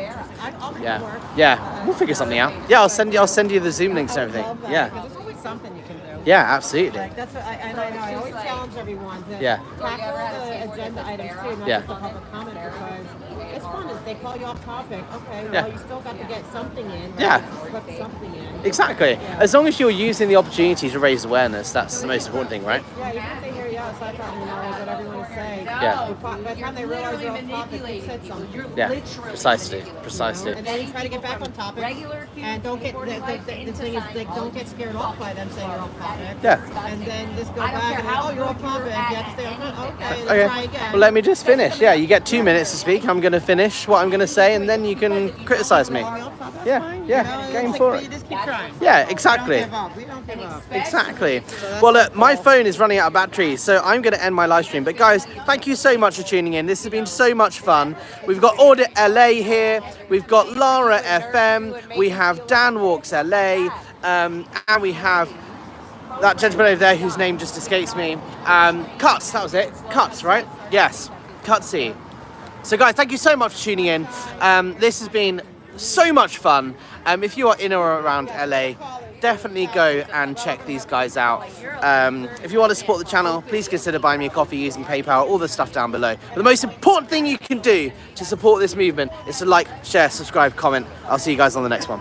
I'll make it Yeah. work. Yeah. We'll figure something out. Yeah, I'll send you the Zoom links and I would everything. love that, Yeah. because there's always something you can do. Yeah, absolutely. Like that's what I always challenge everyone to Yeah. tackle the agenda items too, not Yeah. just the public comment, because it's fun. If they call you off topic, okay, Yeah. well you still got to get something in. Yeah. Put something in. Exactly. Yeah. As long as you're using the opportunity to raise awareness, that's the most important thing, right? Yeah, even if they hear you outside talking, you know, like what everyone is saying. Yeah. By the time they realize you're off topic, you said something. Yeah. Precisely. Precisely. And then you try to get back on topic. And don't get the thing is like don't get scared off by them saying you're off topic. Yeah. And then just go back and oh, you're off topic. You have to stay on topic. Okay, and Okay. then try again. Well, let me just finish. Yeah, you get 2 minutes to speak. I'm going to finish what I'm going to say, and then you can criticize me. Yeah, yeah, game for it. You just keep trying. Yeah, exactly. We don't give up. Exactly. Well, look, my phone is running out of battery, so I'm going to end my live stream. But guys, thank you so much for tuning in. This has been so much fun. We've got Audit LA here. We've got Lara FM. We have Dan Walks LA. And we have that gentleman over there whose name just escapes me. Cuts, that was it. Cuts, right? Yes. Cutsy. So guys, thank you so much for tuning in. This has been so much fun. If you are in or around LA, definitely go and check these guys out. If you want to support the channel, please consider buying me a coffee using PayPal, all the stuff down below. But the most important thing you can do to support this movement is to like, share, subscribe, comment. I'll see you guys on the next one.